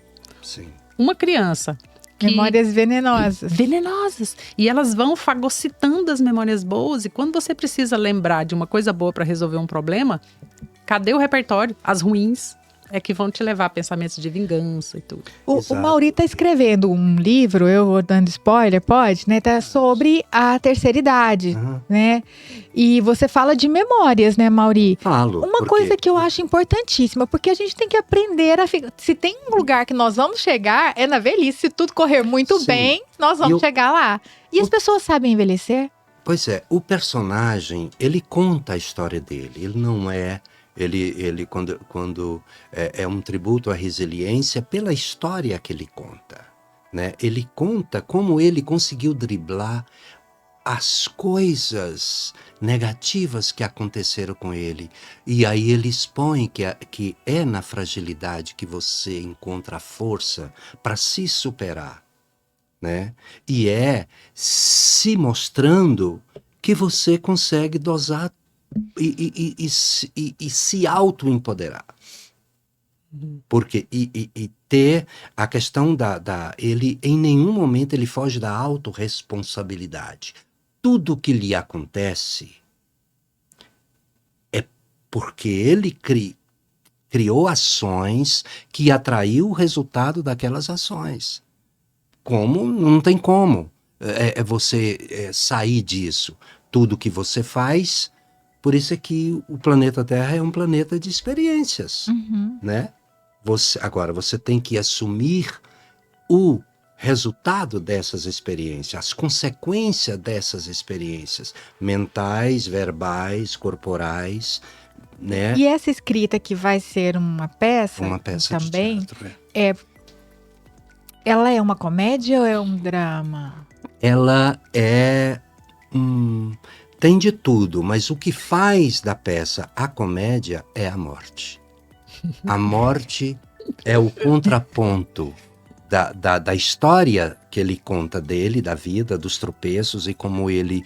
Sim. Uma criança Memórias venenosas. E elas vão fagocitando as memórias boas. E quando você precisa lembrar de uma coisa boa para resolver um problema, cadê o repertório? As ruins é que vão te levar a pensamentos de vingança e tudo. O Mauri está escrevendo um livro, eu vou dando spoiler, pode, né? Tá sobre a terceira idade, né? E você fala de memórias, né, Mauri? Falo. Uma coisa que eu acho importantíssima, porque a gente tem que aprender a ficar. Se tem um lugar que nós vamos chegar, é na velhice. Se tudo correr muito bem, nós vamos chegar lá. E as pessoas sabem envelhecer? Pois é, o personagem, ele conta a história dele. Ele não é... Ele quando é um tributo à resiliência pela história que ele conta, né? Ele conta como ele conseguiu driblar as coisas negativas que aconteceram com ele. E aí ele expõe que é na fragilidade que você encontra a força para se superar, né? E é se mostrando que você consegue dosar e se auto-empoderar. Porque ter a questão ele em nenhum momento ele foge da autorresponsabilidade. Tudo que lhe acontece é porque ele criou ações que atraiu o resultado daquelas ações. Como? Não tem como você sair disso. Tudo que você faz. Por isso é que o planeta Terra é um planeta de experiências, né? Agora, você tem que assumir o resultado dessas experiências, as consequências dessas experiências, mentais, verbais, corporais, né? E essa escrita que vai ser uma peça também, de teatro, ela é uma comédia ou é um drama? Ela é... tem de tudo, mas o que faz da peça a comédia é a morte. A morte é o contraponto da história que ele conta dele, da vida, dos tropeços e como ele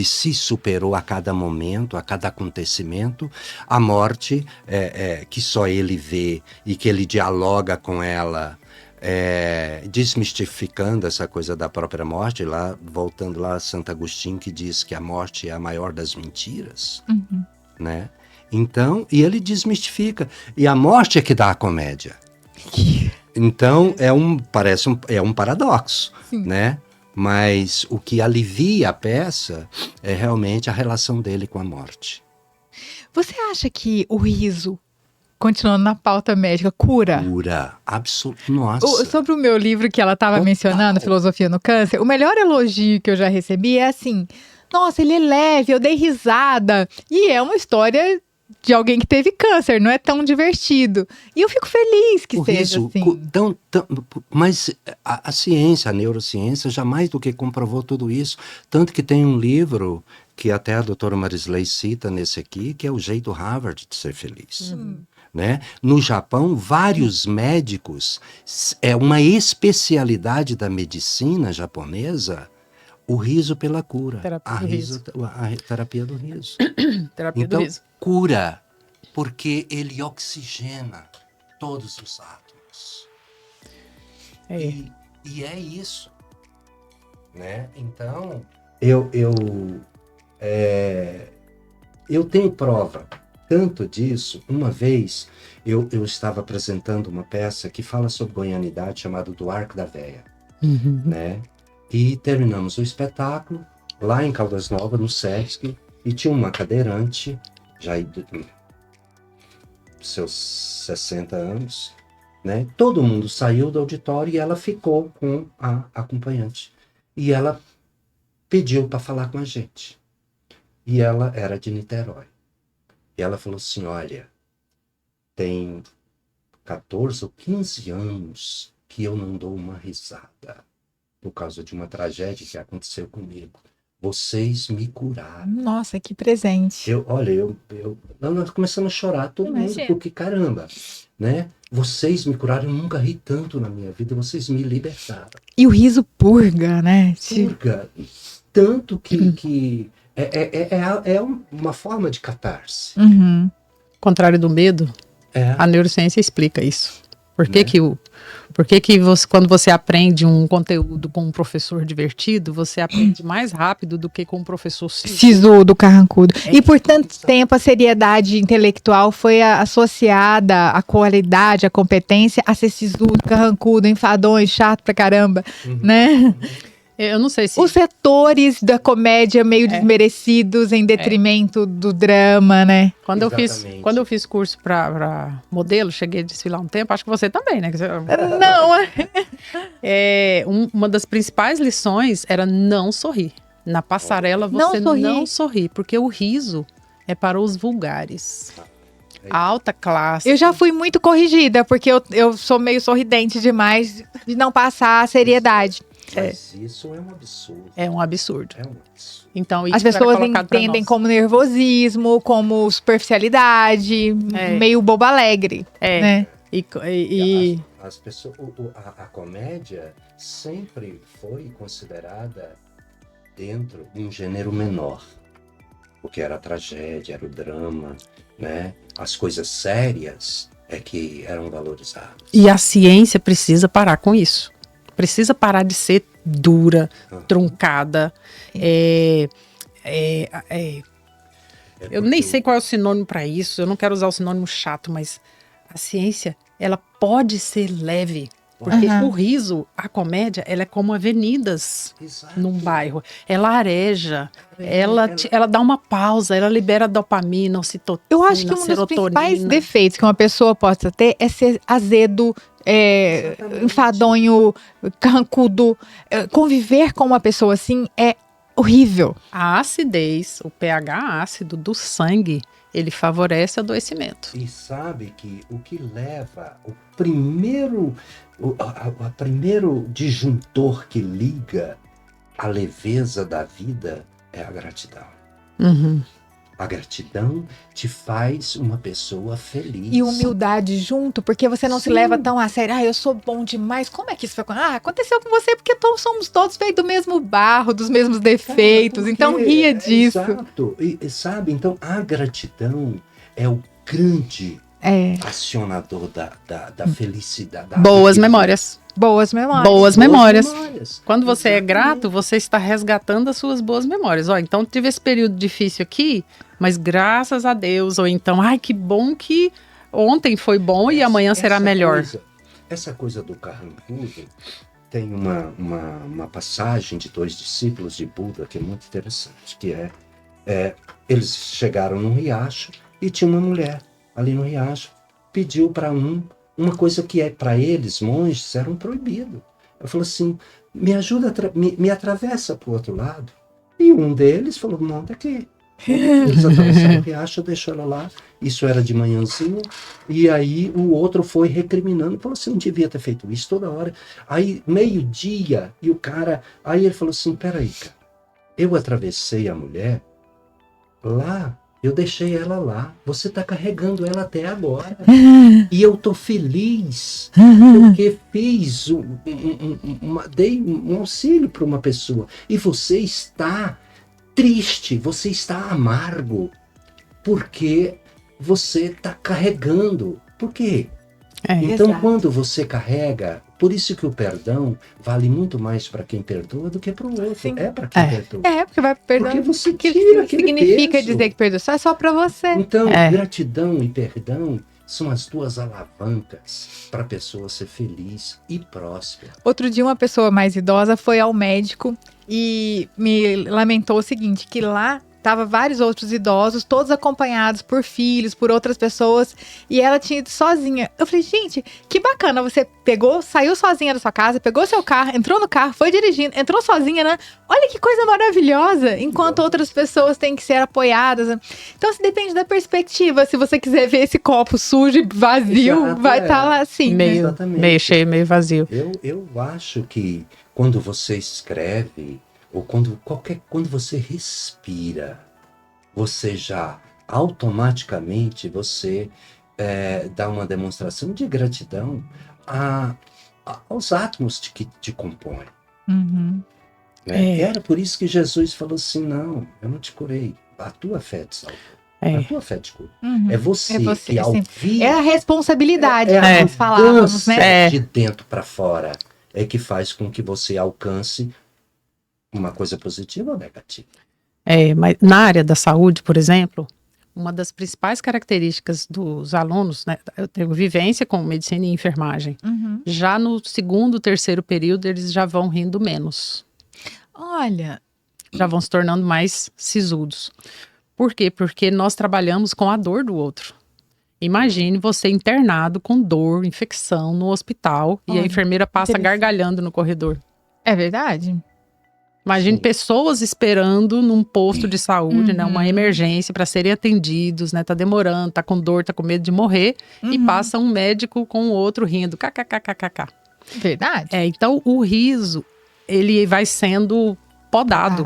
se superou a cada momento, a cada acontecimento. A morte, que só ele vê e que ele dialoga com ela, desmistificando essa coisa da própria morte, voltando lá a Santo Agostinho, que diz que a morte é a maior das mentiras, né? Então, e ele desmistifica, e a morte é que dá a comédia. Então, parece um paradoxo, né? Mas o que alivia a peça é realmente a relação dele com a morte. Você acha que o riso, continuando na pauta médica, cura? Cura, absolutamente. Nossa. Sobre o meu livro que ela estava mencionando, Filosofia no Câncer, o melhor elogio que eu já recebi é assim: nossa, ele é leve, eu dei risada. E é uma história de alguém que teve câncer, não é tão divertido. E eu fico feliz que seja riso, assim. Mas a ciência, a neurociência, já mais do que comprovou tudo isso. Tanto que tem um livro que até a doutora Marisley cita nesse aqui, que é o jeito Harvard de ser feliz. Né? No Japão, vários médicos, é uma especialidade da medicina japonesa, o riso pela cura. A terapia do riso. Terapia então, do riso. Cura, porque ele oxigena todos os átomos. E é isso. Né? Então, eu tenho prova tanto disso. Uma vez eu estava apresentando uma peça que fala sobre goianidade, chamada Do Arco da Véia, né? E terminamos o espetáculo lá em Caldas Novas, no Sesc, e tinha uma cadeirante, já seus 60 anos, né? Todo mundo saiu do auditório e ela ficou com a acompanhante. E ela pediu para falar com a gente. E ela era de Niterói. E ela falou assim: olha, tem 14 ou 15 anos que eu não dou uma risada. por causa de uma tragédia que aconteceu comigo. Vocês me curaram. Nossa, que presente. Nós começamos a chorar todo mundo, Imagina. porque caramba, né? Vocês me curaram, eu nunca ri tanto na minha vida, vocês me libertaram. E o riso purga, né? Purga, tanto que é uma forma de catarse. Uhum. Contrário do medo, É. a neurociência explica isso. Por que Né? que você, quando você aprende um conteúdo com um professor divertido, você aprende mais rápido do que com um professor Sisudo, carrancudo. É E por tanto isso. tempo a seriedade intelectual foi associada à qualidade, à competência, a ser sisudo, carrancudo, enfadonho, chato pra caramba, né? Eu não sei se... Os setores da comédia meio desmerecidos em detrimento do drama, né? Quando Exatamente. eu fiz curso para modelo, cheguei a desfilar um tempo, acho que você também, né? Não, Uma das principais lições era não sorrir. Na passarela Não você sorrir. não sorri, porque o riso é para os vulgares. A alta classe. eu já fui muito corrigida, porque eu sou meio sorridente demais de não passar a seriedade. Mas isso é um absurdo. É um absurdo. É um absurdo. Então, isso As era pessoas colocado pra entendem nós. como nervosismo, como superficialidade, meio bobo alegre, É. né? E As pessoas, a comédia sempre foi considerada dentro de um gênero menor, porque era a tragédia, era o drama, né? As coisas sérias é que eram valorizadas. a ciência precisa parar com isso. Precisa parar de ser dura, truncada. Eu nem sei qual é o sinônimo para isso. Eu não quero usar o sinônimo chato, mas a ciência, ela pode ser leve. Porque Aham. o riso, a comédia, ela é como avenidas Exato. num bairro. Ela areja, ela dá uma pausa, ela libera dopamina, ocitocina, Eu acho que um dos serotonina. principais defeitos que uma pessoa possa ter é ser azedo, Exatamente. enfadonho, carrancudo. Conviver com uma pessoa assim é horrível. A acidez, o pH ácido do sangue, ele favorece adoecimento. E sabe que o que leva o primeiro disjuntor que liga a leveza da vida é a gratidão. Uhum. A gratidão te faz uma pessoa feliz. E humildade junto, porque você não se Sim. leva tão a sério. Eu sou bom demais. Como é que isso foi? Aconteceu com você porque somos todos feitos do mesmo barro, dos mesmos defeitos. Porque- Então ria disso. Exato. E sabe, então a gratidão é o grande acionador da felicidade. Boas memórias. Boas memórias. Boas memórias. memórias. Quando você é Exatamente. grato, você está resgatando as suas boas memórias. Ó, então tive esse período difícil aqui, mas graças a Deus. Ou então, ai, que bom que ontem foi bom e amanhã será melhor. Essa coisa do carrancudo tem uma passagem de 2 discípulos de Buda que é muito interessante, que eles chegaram num riacho e tinha uma mulher ali no riacho, pediu para uma coisa que para eles, monges, era um proibido. Ela falou assim, me ajuda, me atravessa para o outro lado. E um deles falou, monta aqui. Eles atravessaram o riacho, deixou ela lá. Isso era de manhãzinho. E aí o outro foi recriminando. Falou assim, não devia ter feito isso toda hora. Aí meio-dia, e o cara... Aí ele falou assim, peraí, cara. Eu atravessei a mulher lá. Eu deixei ela lá. Você está carregando ela até agora. E eu tô feliz porque fiz dei um auxílio para uma pessoa. E você está triste, você está amargo, porque você está carregando. Por quê? Então, Exato. quando você carrega, por isso que o perdão vale muito mais para quem perdoa do que para o outro. Sim. É para quem perdoa. Porque vai perdoar. Porque você O que tira aquele significa peso. dizer que perdoa? Só pra você. Então, gratidão e perdão são as duas alavancas para a pessoa ser feliz e próspera. Outro dia uma pessoa mais idosa foi ao médico e me lamentou o seguinte, que lá tava vários outros idosos, todos acompanhados por filhos, por outras pessoas, e ela tinha ido sozinha. Eu falei, gente, que bacana, você saiu sozinha da sua casa, pegou seu carro, entrou no carro, foi dirigindo, entrou sozinha, né? Olha que coisa maravilhosa, enquanto outras pessoas têm que ser apoiadas. Então, se depende da perspectiva, se você quiser ver esse copo sujo e vazio, Exato, vai estar lá assim. Meio Exatamente. cheio, meio vazio. Eu acho que quando você escreve, ou quando você respira, você já automaticamente dá uma demonstração de gratidão aos átomos que te compõem. Uhum. Né? Era por isso que Jesus falou assim, não, eu não te curei, a tua fé te salvou. A tua fé te cura. Uhum. É você que ao sim. vir... É a responsabilidade que a nós falávamos, né? de dentro para fora é que faz com que você alcance uma coisa positiva ou negativa. Mas na área da saúde, por exemplo, uma das principais características dos alunos, né, eu tenho vivência com medicina e enfermagem. Uhum. Já no segundo, terceiro período, eles já vão rindo menos. Olha. Já vão se tornando mais sisudos. Por quê? Porque nós trabalhamos com a dor do outro. Imagine você internado com dor, infecção no hospital e a enfermeira passa gargalhando no corredor. É verdade? Imagine pessoas esperando num posto de saúde, né, uma emergência para serem atendidos, né, tá demorando, tá com dor, tá com medo de morrer e passa um médico com o outro rindo, kkkkkk. Verdade. Então o riso, ele vai sendo podado.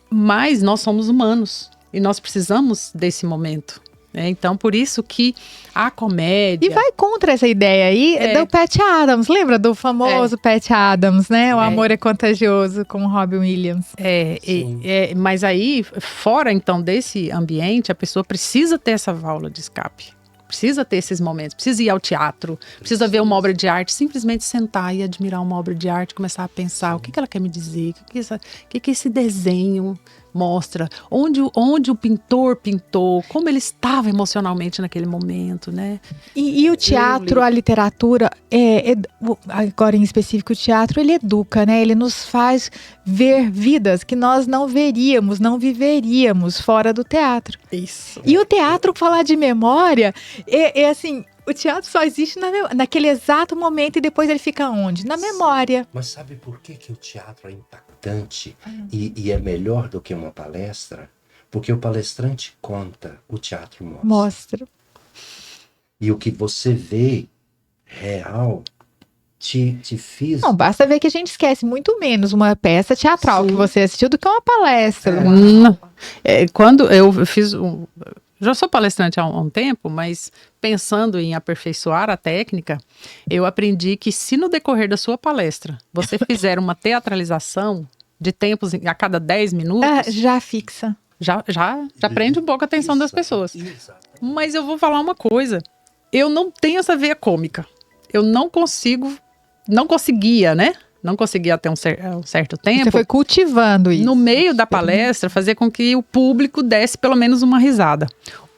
Mas nós somos humanos e nós precisamos desse momento. Então, por isso que a comédia... E vai contra essa ideia aí do Pat Adams. Lembra do famoso Pat Adams, né? O Amor é Contagioso, com o Robin Williams. Mas aí, fora então desse ambiente, a pessoa precisa ter essa válvula de escape. Precisa ter esses momentos, precisa ir ao teatro, precisa ver uma obra de arte, simplesmente sentar e admirar uma obra de arte, começar a pensar o que ela quer me dizer, o que esse desenho mostra, onde o pintor pintou, como ele estava emocionalmente naquele momento, né? E o teatro, a literatura, agora em específico o teatro, ele educa, né? Ele nos faz ver vidas que nós não veríamos, não viveríamos fora do teatro. Isso. E o teatro, falar de memória, é assim... O teatro só existe naquele exato momento e depois ele fica onde? Na memória. Mas sabe por que o teatro é impactante e é melhor do que uma palestra? Porque o palestrante conta, o teatro mostra. E o que você vê real te fiz... Não, basta ver que a gente esquece muito menos uma peça teatral que você assistiu do que uma palestra. Quando eu fiz... Já sou palestrante há um tempo, mas pensando em aperfeiçoar a técnica, eu aprendi que se no decorrer da sua palestra você fizer uma teatralização de tempos a cada 10 minutos... já fixa. Já prende um pouco a atenção das pessoas. Mas eu vou falar uma coisa. Eu não tenho essa veia cômica. Eu não conseguia, né? Não conseguia até um certo tempo. Você foi cultivando isso. No meio da palestra, fazer com que o público desse pelo menos uma risada.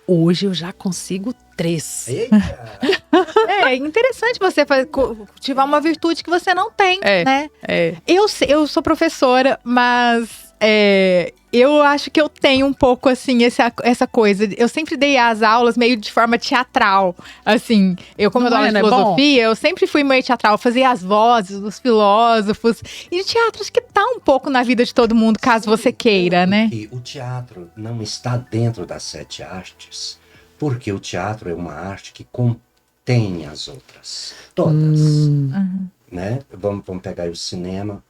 Hoje eu já consigo 3. É interessante você cultivar uma virtude que você não tem, né? Eu sou professora, mas eu acho que eu tenho um pouco, assim, essa coisa. Eu sempre dei as aulas meio de forma teatral. Assim, eu dou aula de filosofia, eu sempre fui meio teatral. Fazia as vozes dos filósofos. E o teatro acho que tá um pouco na vida de todo mundo, caso você queira, né? O teatro não está dentro das 7 artes, porque o teatro é uma arte que contém as outras. Todas. Né? Vamos pegar aí o cinema,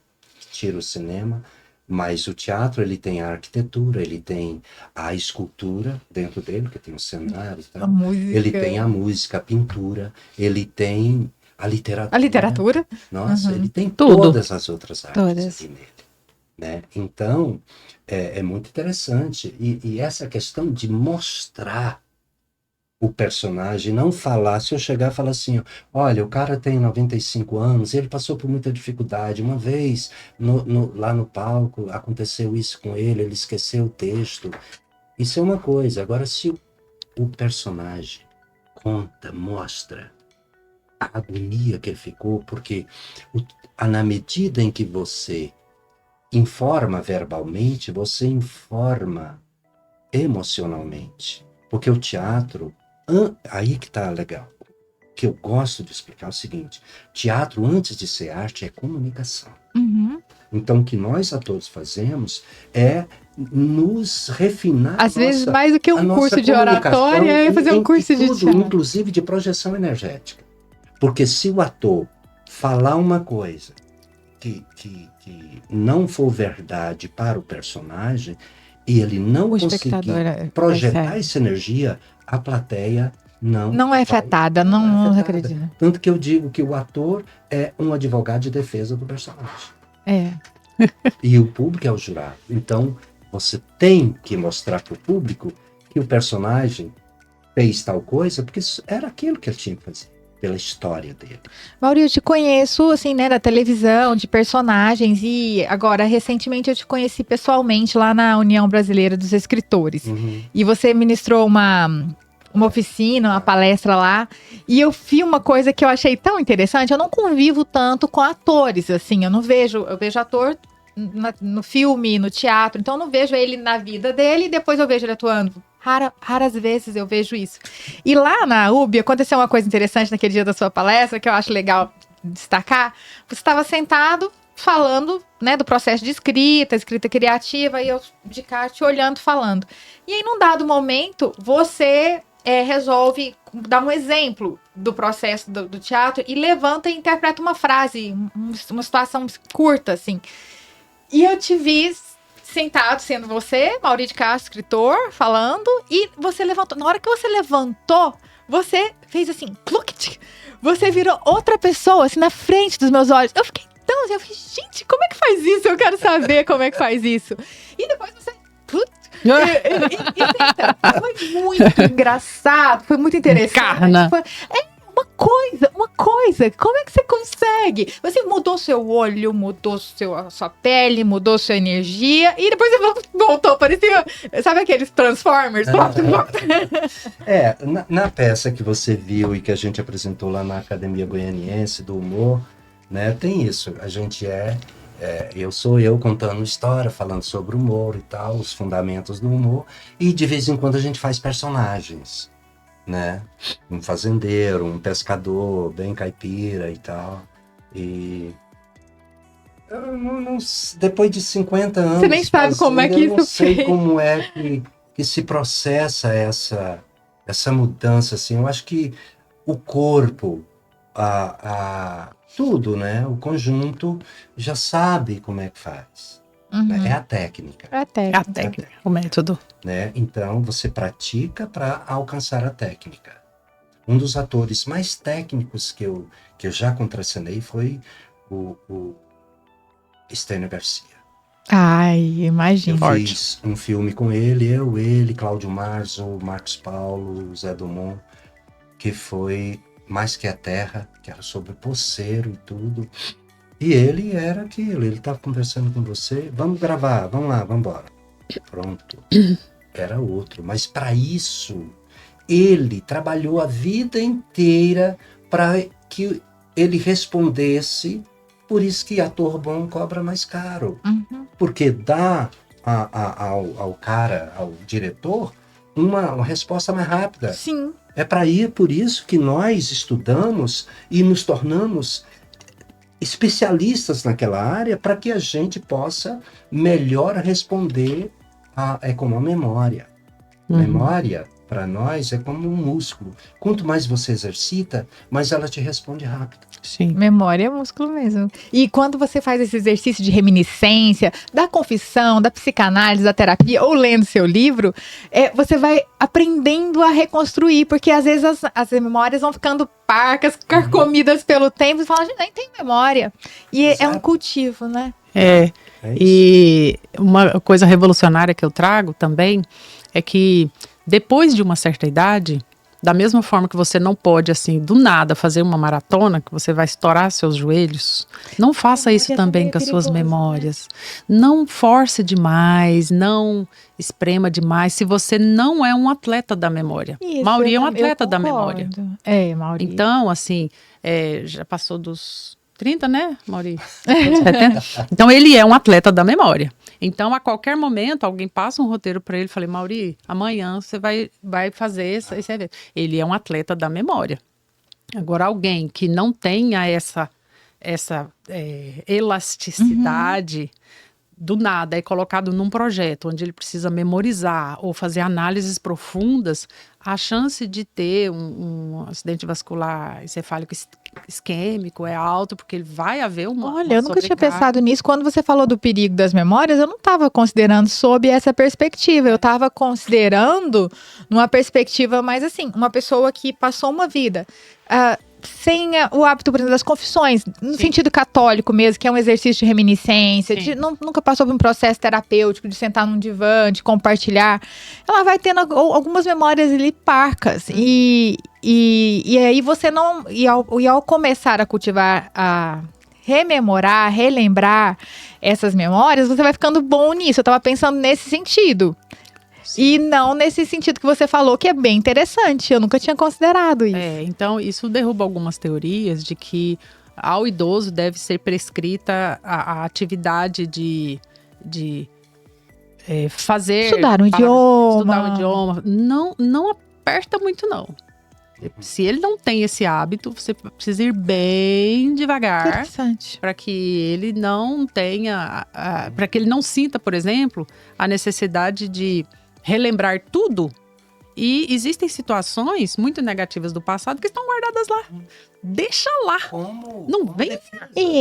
tira o cinema. Mas o teatro, ele tem a arquitetura, ele tem a escultura dentro dele, que tem o cenário e tal. A música. Ele tem a música, a pintura, ele tem a literatura. A literatura? Nossa, ele tem tudo. Todas as outras artes Todas. aqui nele. Né? Então, é muito interessante. E essa questão de mostrar o personagem, não falar, se eu chegar e falar assim, olha, o cara tem 95 anos, ele passou por muita dificuldade, uma vez lá no palco aconteceu isso com ele esqueceu o texto, isso é uma coisa. Agora, se o personagem conta, mostra a agonia que ele ficou, porque na medida em que você informa verbalmente, você informa emocionalmente, porque o teatro aí que tá legal. O que eu gosto de explicar é o seguinte: teatro, antes de ser arte, é comunicação. Então, o que nós atores fazemos é nos refinar. Às vezes, mais do que um curso de oratória, é fazer um curso de teatro. Inclusive de projeção energética. Porque se o ator falar uma coisa que não for verdade para o personagem e ele não conseguir projetar essa energia, a plateia não é afetada, não acredita. Tanto que eu digo que o ator é um advogado de defesa do personagem. E o público é o jurado. Então, você tem que mostrar para o público que o personagem fez tal coisa, porque era aquilo que ele tinha que fazer, pela história dele. Mauri, eu te conheço, assim, né, da televisão, de personagens, e agora, recentemente, eu te conheci pessoalmente lá na União Brasileira dos Escritores. E você ministrou uma oficina, uma palestra lá, e eu vi uma coisa que eu achei tão interessante. Eu não convivo tanto com atores, assim, eu vejo ator no filme, no teatro, então eu não vejo ele na vida dele e depois eu vejo ele atuando. Raras vezes eu vejo isso. E lá na UB aconteceu uma coisa interessante naquele dia da sua palestra, que eu acho legal destacar. Você estava sentado falando, né, do processo de escrita criativa, e eu de cá te olhando, falando. E aí, num dado momento, você resolve dar um exemplo do processo do teatro e levanta e interpreta uma frase, uma situação curta, assim. E eu te vi sentado, sendo você, Mauri de Castro, escritor, falando, e você levantou. Na hora que você levantou, você fez assim, plukt, você virou outra pessoa, assim, na frente dos meus olhos. Eu fiquei tão assim, gente, como é que faz isso? Eu quero saber como é que faz isso. E depois você... Foi muito engraçado, foi muito interessante. Encarna. Uma coisa, como é que você consegue? Você mudou seu olho, mudou a sua pele, mudou sua energia, e depois você voltou, parecia, sabe aqueles Transformers? Na peça que você viu e que a gente apresentou lá na Academia Goianiense do Humor, né, tem isso, a gente sou eu contando história, falando sobre humor e tal, os fundamentos do humor, e de vez em quando a gente faz personagens, né? Um fazendeiro, um pescador, bem caipira e tal. E eu não, depois de 50 anos... Você nem sabe como é que isso eu não sei como é que se processa essa mudança, assim. Eu acho que o corpo, tudo, né? O conjunto já sabe como é que faz. É a técnica. É a técnica, o método. Né? Então, você pratica para alcançar a técnica. Um dos atores mais técnicos que eu já contracenei foi o Estênio Garcia. Ai, imagino. Eu fiz um filme com ele, Cláudio Marzo, Marcos Paulo, Zé Dumont, que foi Mais que a Terra, que era sobre poceiro e tudo. E ele era aquilo, ele estava conversando com você, vamos gravar, vamos lá, vamos embora. Pronto. Era outro. Mas para isso, ele trabalhou a vida inteira para que ele respondesse. Por isso que ator bom cobra mais caro. Porque dá ao diretor, uma resposta mais rápida. Sim. Por isso que nós estudamos e nos tornamos especialistas naquela área para que a gente possa melhor responder como a memória. Memória, para nós, é como um músculo. Quanto mais você exercita, mais ela te responde rápido. Sim. Memória é músculo mesmo. E quando você faz esse exercício de reminiscência, da confissão, da psicanálise, da terapia, ou lendo seu livro, você vai aprendendo a reconstruir, porque às vezes as memórias vão ficando parcas, carcomidas pelo tempo, e fala, gente, nem tem memória. E é um cultivo, né? E uma coisa revolucionária que eu trago também é que depois de uma certa idade, da mesma forma que você não pode, assim, do nada fazer uma maratona, que você vai estourar seus joelhos, não faça isso também com as suas memórias. Né? Não force demais, não esprema demais, se você não é um atleta da memória. Isso, Mauri é um atleta da memória. Mauri. Então, assim, já passou dos 30, né, Mauri? 70. Então, ele é um atleta da memória. Então, a qualquer momento, alguém passa um roteiro para ele e fala, Mauri, amanhã você vai fazer esse evento. Ele é um atleta da memória. Agora, alguém que não tenha essa elasticidade, do nada é colocado num projeto onde ele precisa memorizar ou fazer análises profundas, a chance de ter um acidente vascular encefálico isquêmico é alto, porque ele vai haver uma Olha, eu nunca tinha sobrecarga. pensado nisso. Quando você falou do perigo das memórias, eu não estava considerando sob essa perspectiva. Eu estava considerando numa perspectiva mais assim, uma pessoa que passou uma vida sem o hábito, por exemplo, das confissões, no sentido católico mesmo, que é um exercício de reminiscência, nunca passou por um processo terapêutico de sentar num divã, de compartilhar. Ela vai tendo algumas memórias ali parcas. E aí você não... E ao começar a cultivar, a rememorar, relembrar essas memórias, você vai ficando bom nisso. Eu estava pensando nesse sentido. E não nesse sentido que você falou, que é bem interessante. Eu nunca tinha considerado isso. Então, isso derruba algumas teorias de que ao idoso deve ser prescrita a atividade de fazer... Estudar um idioma. Não aperta muito, não. Se ele não tem esse hábito, você precisa ir bem devagar para que ele não tenha... para que ele não sinta, por exemplo, a necessidade de relembrar tudo. E existem situações muito negativas do passado que estão guardadas lá. Deixa lá. Não vem.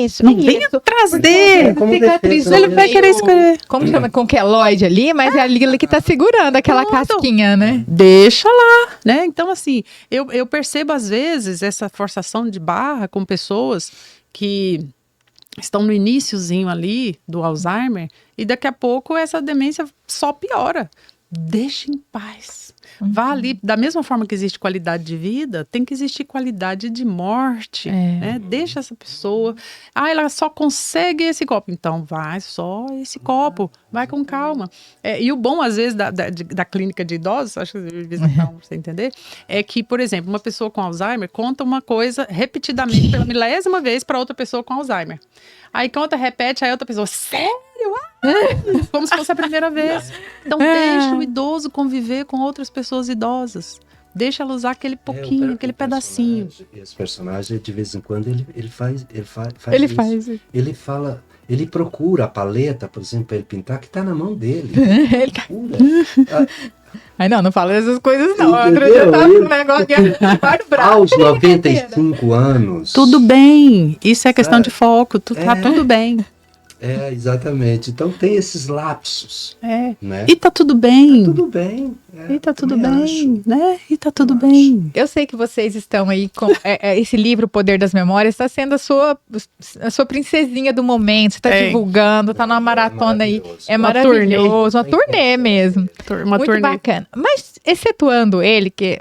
Isso. Não vem atrás dele. Cicatriz. Ele vai querer escolher. Como chama? Com queloide ali, mas é ali que tá segurando aquela casquinha, né? Deixa lá, né? Então, assim, eu percebo às vezes essa forçação de barra com pessoas que estão no iniciozinho ali do Alzheimer e daqui a pouco essa demência só piora. Deixa em paz. Vá ali, da mesma forma que existe qualidade de vida, tem que existir qualidade de morte, né? Deixa essa pessoa, ela só consegue esse copo, então vai só esse copo, vai com calma. E o bom, às vezes, da clínica de idosos, acho que eu visitar pra você entender, é que, por exemplo, uma pessoa com Alzheimer conta uma coisa repetidamente pela milésima vez para outra pessoa com Alzheimer. Aí conta, repete, aí outra pessoa, sério? Como se fosse a primeira vez. Então deixa o idoso conviver com outras pessoas idosas. Deixa ela usar aquele pouquinho, aquele pedacinho. Esse personagem, de vez em quando, ele faz isso. Ele fala, ele procura a paleta, por exemplo, para ele pintar, que está na mão dele. Ele procura. Ai, não fala essas coisas não. Outro dia tava com um negócio aos 95 anos. Tudo bem. Isso é questão de foco. Tá tudo bem. Exatamente. Então tem esses lapsos. Né? E tá tudo bem. Tá tudo bem. E tá tudo bem, né? E tá tudo bem. Eu sei que vocês estão aí com esse livro, O Poder das Memórias, está sendo a sua princesinha do momento. Você está divulgando, está numa maratona aí. É maravilhoso. Uma turnê mesmo. Muito bacana. Mas, excetuando ele, que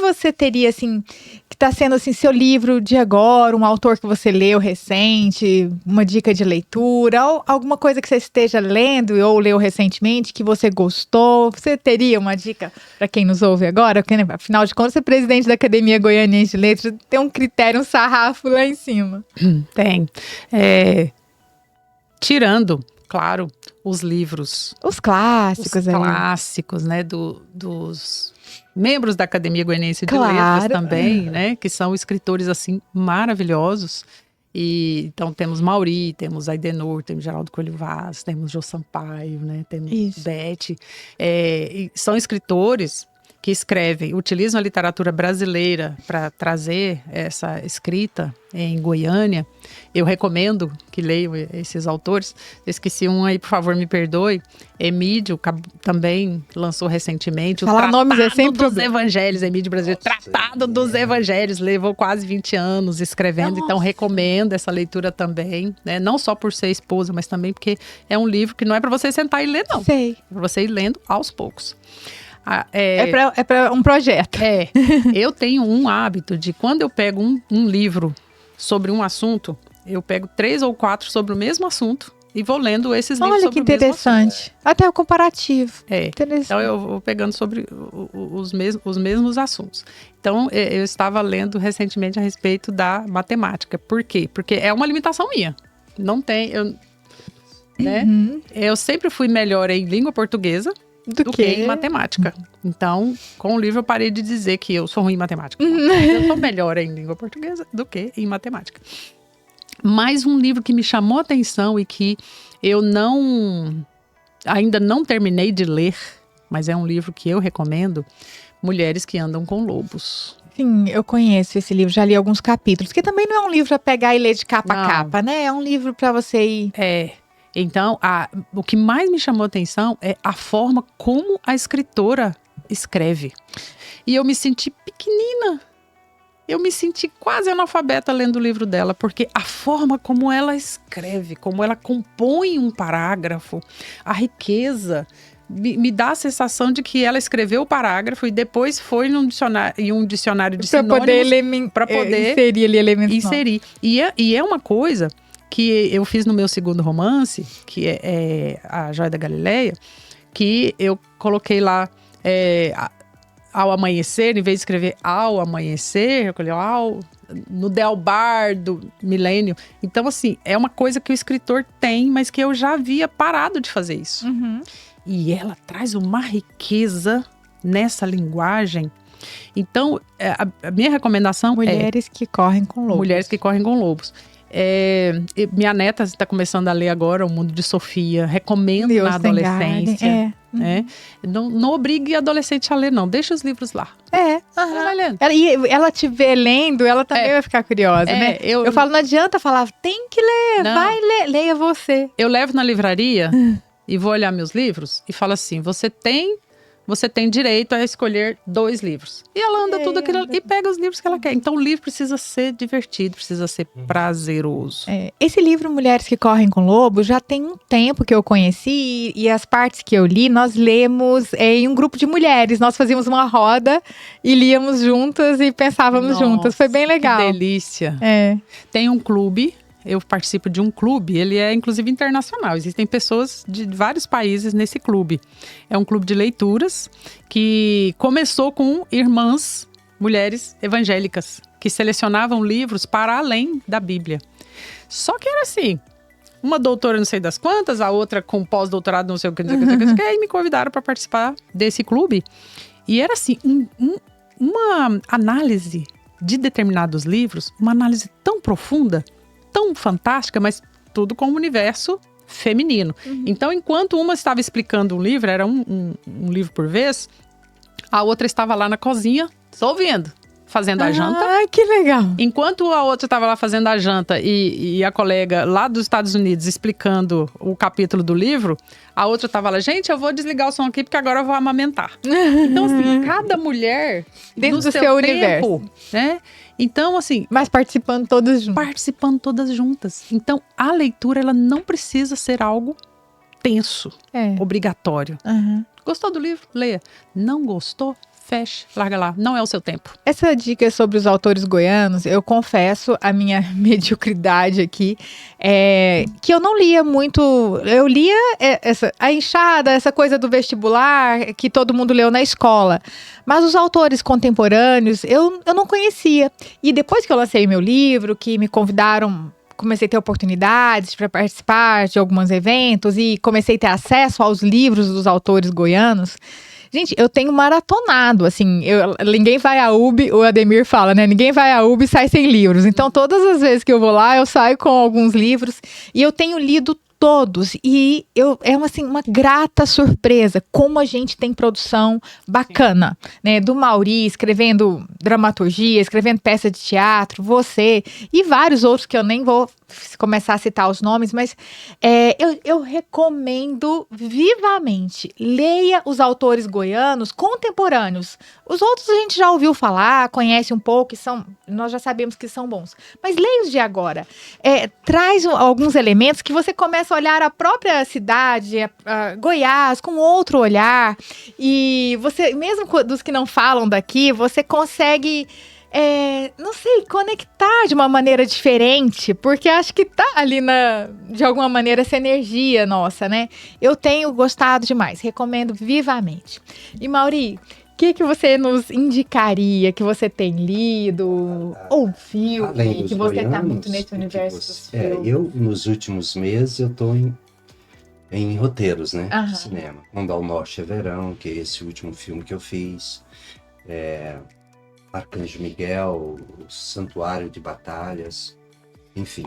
você teria, assim, que está sendo, assim, seu livro de agora, um autor que você leu recente, uma dica de leitura, ou alguma coisa que você esteja lendo ou leu recentemente que você gostou? Você teria uma dica para quem nos ouve agora? Porque, né, afinal de contas, você é presidente da Academia Goianiense de Letras, tem um critério, um sarrafo lá em cima. Tem. Tirando, claro, os livros. Os clássicos. Os clássicos, né, dos membros da Academia Goianiense de Letras também, né, que são escritores, assim, maravilhosos. E, então, temos Mauri, temos Aidenor, temos Geraldo Coelho Vaz, temos Jô Sampaio, né, temos Beth. E são escritores que escrevem, utilizam a literatura brasileira para trazer essa escrita em Goiânia. Eu recomendo que leiam esses autores. Eu esqueci um aí, por favor, me perdoe. Emídio também lançou recentemente o Tratado dos Evangelhos. Emídio Brasileiro, Tratado dos Evangelhos. Levou quase 20 anos escrevendo, então recomendo essa leitura também, né? Não só por ser esposa, mas também porque é um livro que não é para você sentar e ler, não. Sei. É para você ir lendo aos poucos. É para um projeto. Eu tenho um hábito de, quando eu pego um livro sobre um assunto, eu pego 3 ou 4 sobre o mesmo assunto e vou lendo esses livros sobre o mesmo assunto. Olha que interessante. Até o comparativo. Então eu vou pegando sobre os mesmos assuntos. Então eu estava lendo recentemente a respeito da matemática. Por quê? Porque é uma limitação minha. Não tem... né? Eu sempre fui melhor em língua portuguesa do que em matemática. Então, com o livro eu parei de dizer que eu sou ruim em matemática. Eu sou melhor em língua portuguesa do que em matemática. Mais um livro que me chamou a atenção e que Eu ainda não terminei de ler, mas é um livro que eu recomendo, Mulheres que Andam com Lobos. Sim, eu conheço esse livro, já li alguns capítulos, que também não é um livro para pegar e ler de capa a Não. capa, né? É um livro para você ir... Então, o que mais me chamou a atenção é a forma como a escritora escreve. E eu me senti pequenina. Eu me senti quase analfabeta lendo o livro dela, porque a forma como ela escreve, como ela compõe um parágrafo, a riqueza, me dá a sensação de que ela escreveu o parágrafo e depois foi em um dicionário de sinônimos para poder inserir ali elementos novos. E é uma coisa que eu fiz no meu segundo romance, que é A Joia da Galileia, que eu coloquei lá ao amanhecer, em vez de escrever ao amanhecer, eu coloquei no Delbar do milênio. Então, assim, é uma coisa que o escritor tem, mas que eu já havia parado de fazer isso. Uhum. E ela traz uma riqueza nessa linguagem. Então, a minha recomendação Mulheres que correm com lobos. Mulheres que Correm com Lobos. Minha neta está começando a ler agora O Mundo de Sofia. Recomendo Deus na adolescência. Uhum. Não obrigue a adolescente a ler, não. Deixa os livros lá. Ela vai lendo. E ela te vê lendo, ela também vai ficar curiosa, né? Eu falo, não adianta falar, tem que ler, vai ler, leia você. Eu levo na livraria e vou olhar meus livros e falo assim, você tem direito a escolher 2 livros. E ela anda tudo aquilo e pega os livros que ela quer. Então o livro precisa ser divertido, precisa ser prazeroso. Esse livro Mulheres que Correm com Lobos já tem um tempo que eu conheci e as partes que eu li, nós lemos em um grupo de mulheres. Nós fazíamos uma roda e líamos juntas e pensávamos juntas. Foi bem legal. Que delícia. Tem um clube. Eu participo de um clube, ele é inclusive internacional. Existem pessoas de vários países nesse clube. É um clube de leituras que começou com irmãs, mulheres evangélicas, que selecionavam livros para além da Bíblia. Só que era assim, uma doutora não sei das quantas, a outra com pós-doutorado não sei o que, e aí me convidaram para participar desse clube. E era assim, uma análise de determinados livros, uma análise tão profunda, tão fantástica, mas tudo com o universo feminino. Então, enquanto uma estava explicando um livro, era um livro por vez, a outra estava lá na cozinha, só ouvindo, fazendo a janta. Ai, que legal! Enquanto a outra estava lá fazendo a janta e a colega lá dos Estados Unidos explicando o capítulo do livro, a outra estava lá, gente, eu vou desligar o som aqui porque agora eu vou amamentar. Então, assim, cada mulher dentro do seu tempo, universo, né? Então, assim... Mas participando todas juntas. Participando todas juntas. Então, a leitura, ela não precisa ser algo tenso, obrigatório. Gostou do livro? Leia. Não gostou? Feche, larga lá. Não é o seu tempo. Essa dica sobre os autores goianos, eu confesso a minha mediocridade aqui, que eu não lia muito. Eu lia a enxada, essa coisa do vestibular, que todo mundo leu na escola. Mas os autores contemporâneos, eu não conhecia. E depois que eu lancei meu livro, que me convidaram, comecei a ter oportunidades para participar de alguns eventos e comecei a ter acesso aos livros dos autores goianos. Gente, eu tenho maratonado, assim, ninguém vai à UB, o Ademir fala, né? Ninguém vai à UB e sai sem livros. Então, todas as vezes que eu vou lá, eu saio com alguns livros e eu tenho lido todos. E uma grata surpresa como a gente tem produção bacana, né? Do Mauri, escrevendo dramaturgia, escrevendo peça de teatro, você e vários outros que eu nem vou começar a citar os nomes, mas eu recomendo vivamente, leia os autores goianos contemporâneos. Os outros a gente já ouviu falar, conhece um pouco, nós já sabemos que são bons. Mas leia os de agora. Traz alguns elementos que você começa a olhar a própria cidade, Goiás, com outro olhar. E você, mesmo dos que não falam daqui, você consegue... não sei, conectar de uma maneira diferente, porque acho que tá ali de alguma maneira essa energia nossa, né? Eu tenho gostado demais, recomendo vivamente. E Mauri, o que você nos indicaria, que você tem lido, ou filme, que você está muito nesse universo dos filmes? Eu, nos últimos meses, eu estou em roteiros, né? De cinema. Quando ao Norte é Verão, que é esse último filme que eu fiz. Arcanjo Miguel, o Santuário de Batalhas, enfim.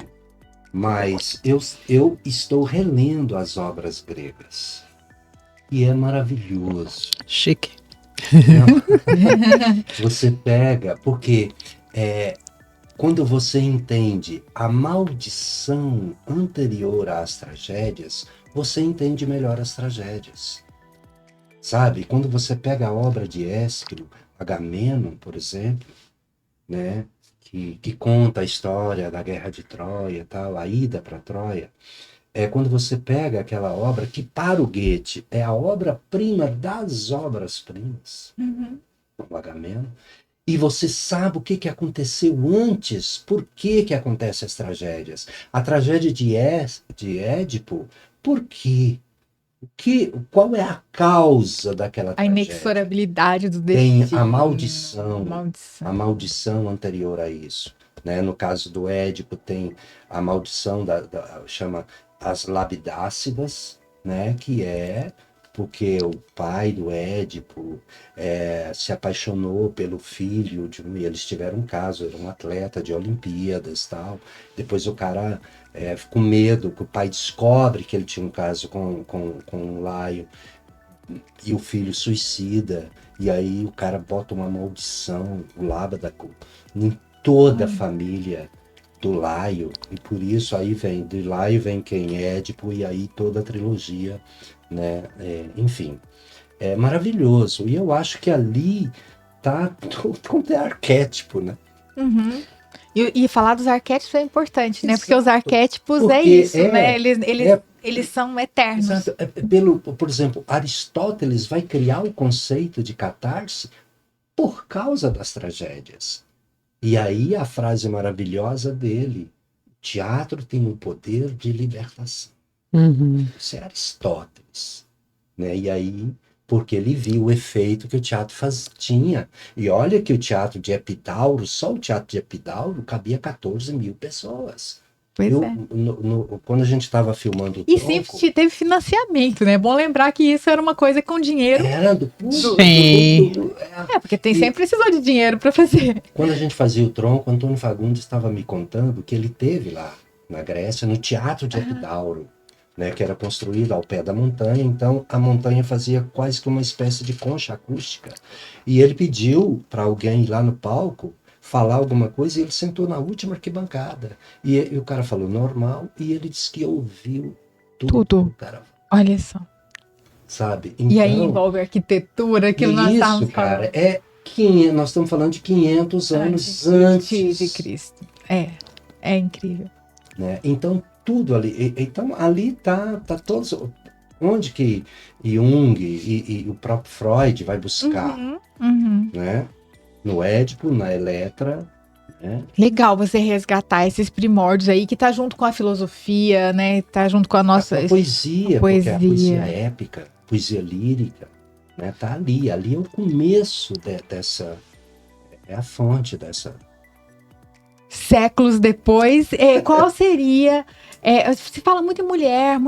Mas eu estou relendo as obras gregas. E é maravilhoso. Chique. Você pega, porque quando você entende a maldição anterior às tragédias, você entende melhor as tragédias. Sabe? Quando você pega a obra de Ésquilo, Agamenon, por exemplo, né? Que conta a história da Guerra de Troia, tal, a ida para Troia, quando você pega aquela obra que, para o Goethe, é a obra-prima das obras-primas, o Agamenon, e você sabe o que aconteceu antes, por que acontecem as tragédias. A tragédia de Édipo, por quê? Qual é a causa daquela A tragédia? inexorabilidade do Tem destino. a maldição anterior a isso. Né? No caso do Édipo, tem a maldição chama as labidácidas, né? Que é porque o pai do Édipo se apaixonou pelo filho e eles tiveram um caso, era um atleta de Olimpíadas e tal. Depois o cara com medo, que o pai descobre que ele tinha um caso com o Laio, e o filho suicida, e aí o cara bota uma maldição, o Lábadaco, em toda a família do Laio, e por isso aí vem, de Laio vem quem? Édipo, e aí toda a trilogia, né? Enfim, é maravilhoso, e eu acho que ali tá todo arquétipo, né? Uhum. E falar dos arquétipos é importante, né? Porque os Exato. arquétipos Porque isso, né? Eles são eternos. Exato. Por exemplo, Aristóteles vai criar o conceito de catarse por causa das tragédias. E aí a frase maravilhosa dele: teatro tem o poder de libertação. Isso é Aristóteles. Né? E aí, porque ele viu o efeito que o teatro tinha. E olha que o teatro de Epidauro, só o teatro de Epidauro, cabia 14 mil pessoas. Pois Quando a gente estava filmando o E Tronco, sempre teve financiamento, né? É bom lembrar que isso era uma coisa com dinheiro. era Porque sempre precisou de dinheiro para fazer. Quando a gente fazia o Tronco, Antônio Fagundes estava me contando que ele teve lá na Grécia, no Teatro de Epidauro, né, que era construído ao pé da montanha. Então a montanha fazia quase que uma espécie de concha acústica. E ele pediu para alguém ir lá no palco falar alguma coisa, e ele sentou na última arquibancada. E o cara falou normal, e ele disse que ouviu tudo. Cara. Olha só. Sabe? Então, e aí envolve arquitetura, aquilo nós estávamos falando. Cara, nós estamos falando de 500 anos antes de Cristo. É incrível. Né? Então, tudo ali. Então, ali tá todos. Onde que Jung e o próprio Freud vai buscar? Né? No Édipo, na Eletra. Né? Legal você resgatar esses primórdios aí que tá junto com a filosofia, né? Tá junto com a nossa poesia, porque a poesia épica, poesia lírica, né? Tá ali. Ali é o começo dessa. É a fonte dessa. Séculos depois, qual seria? Se fala muito em mulher,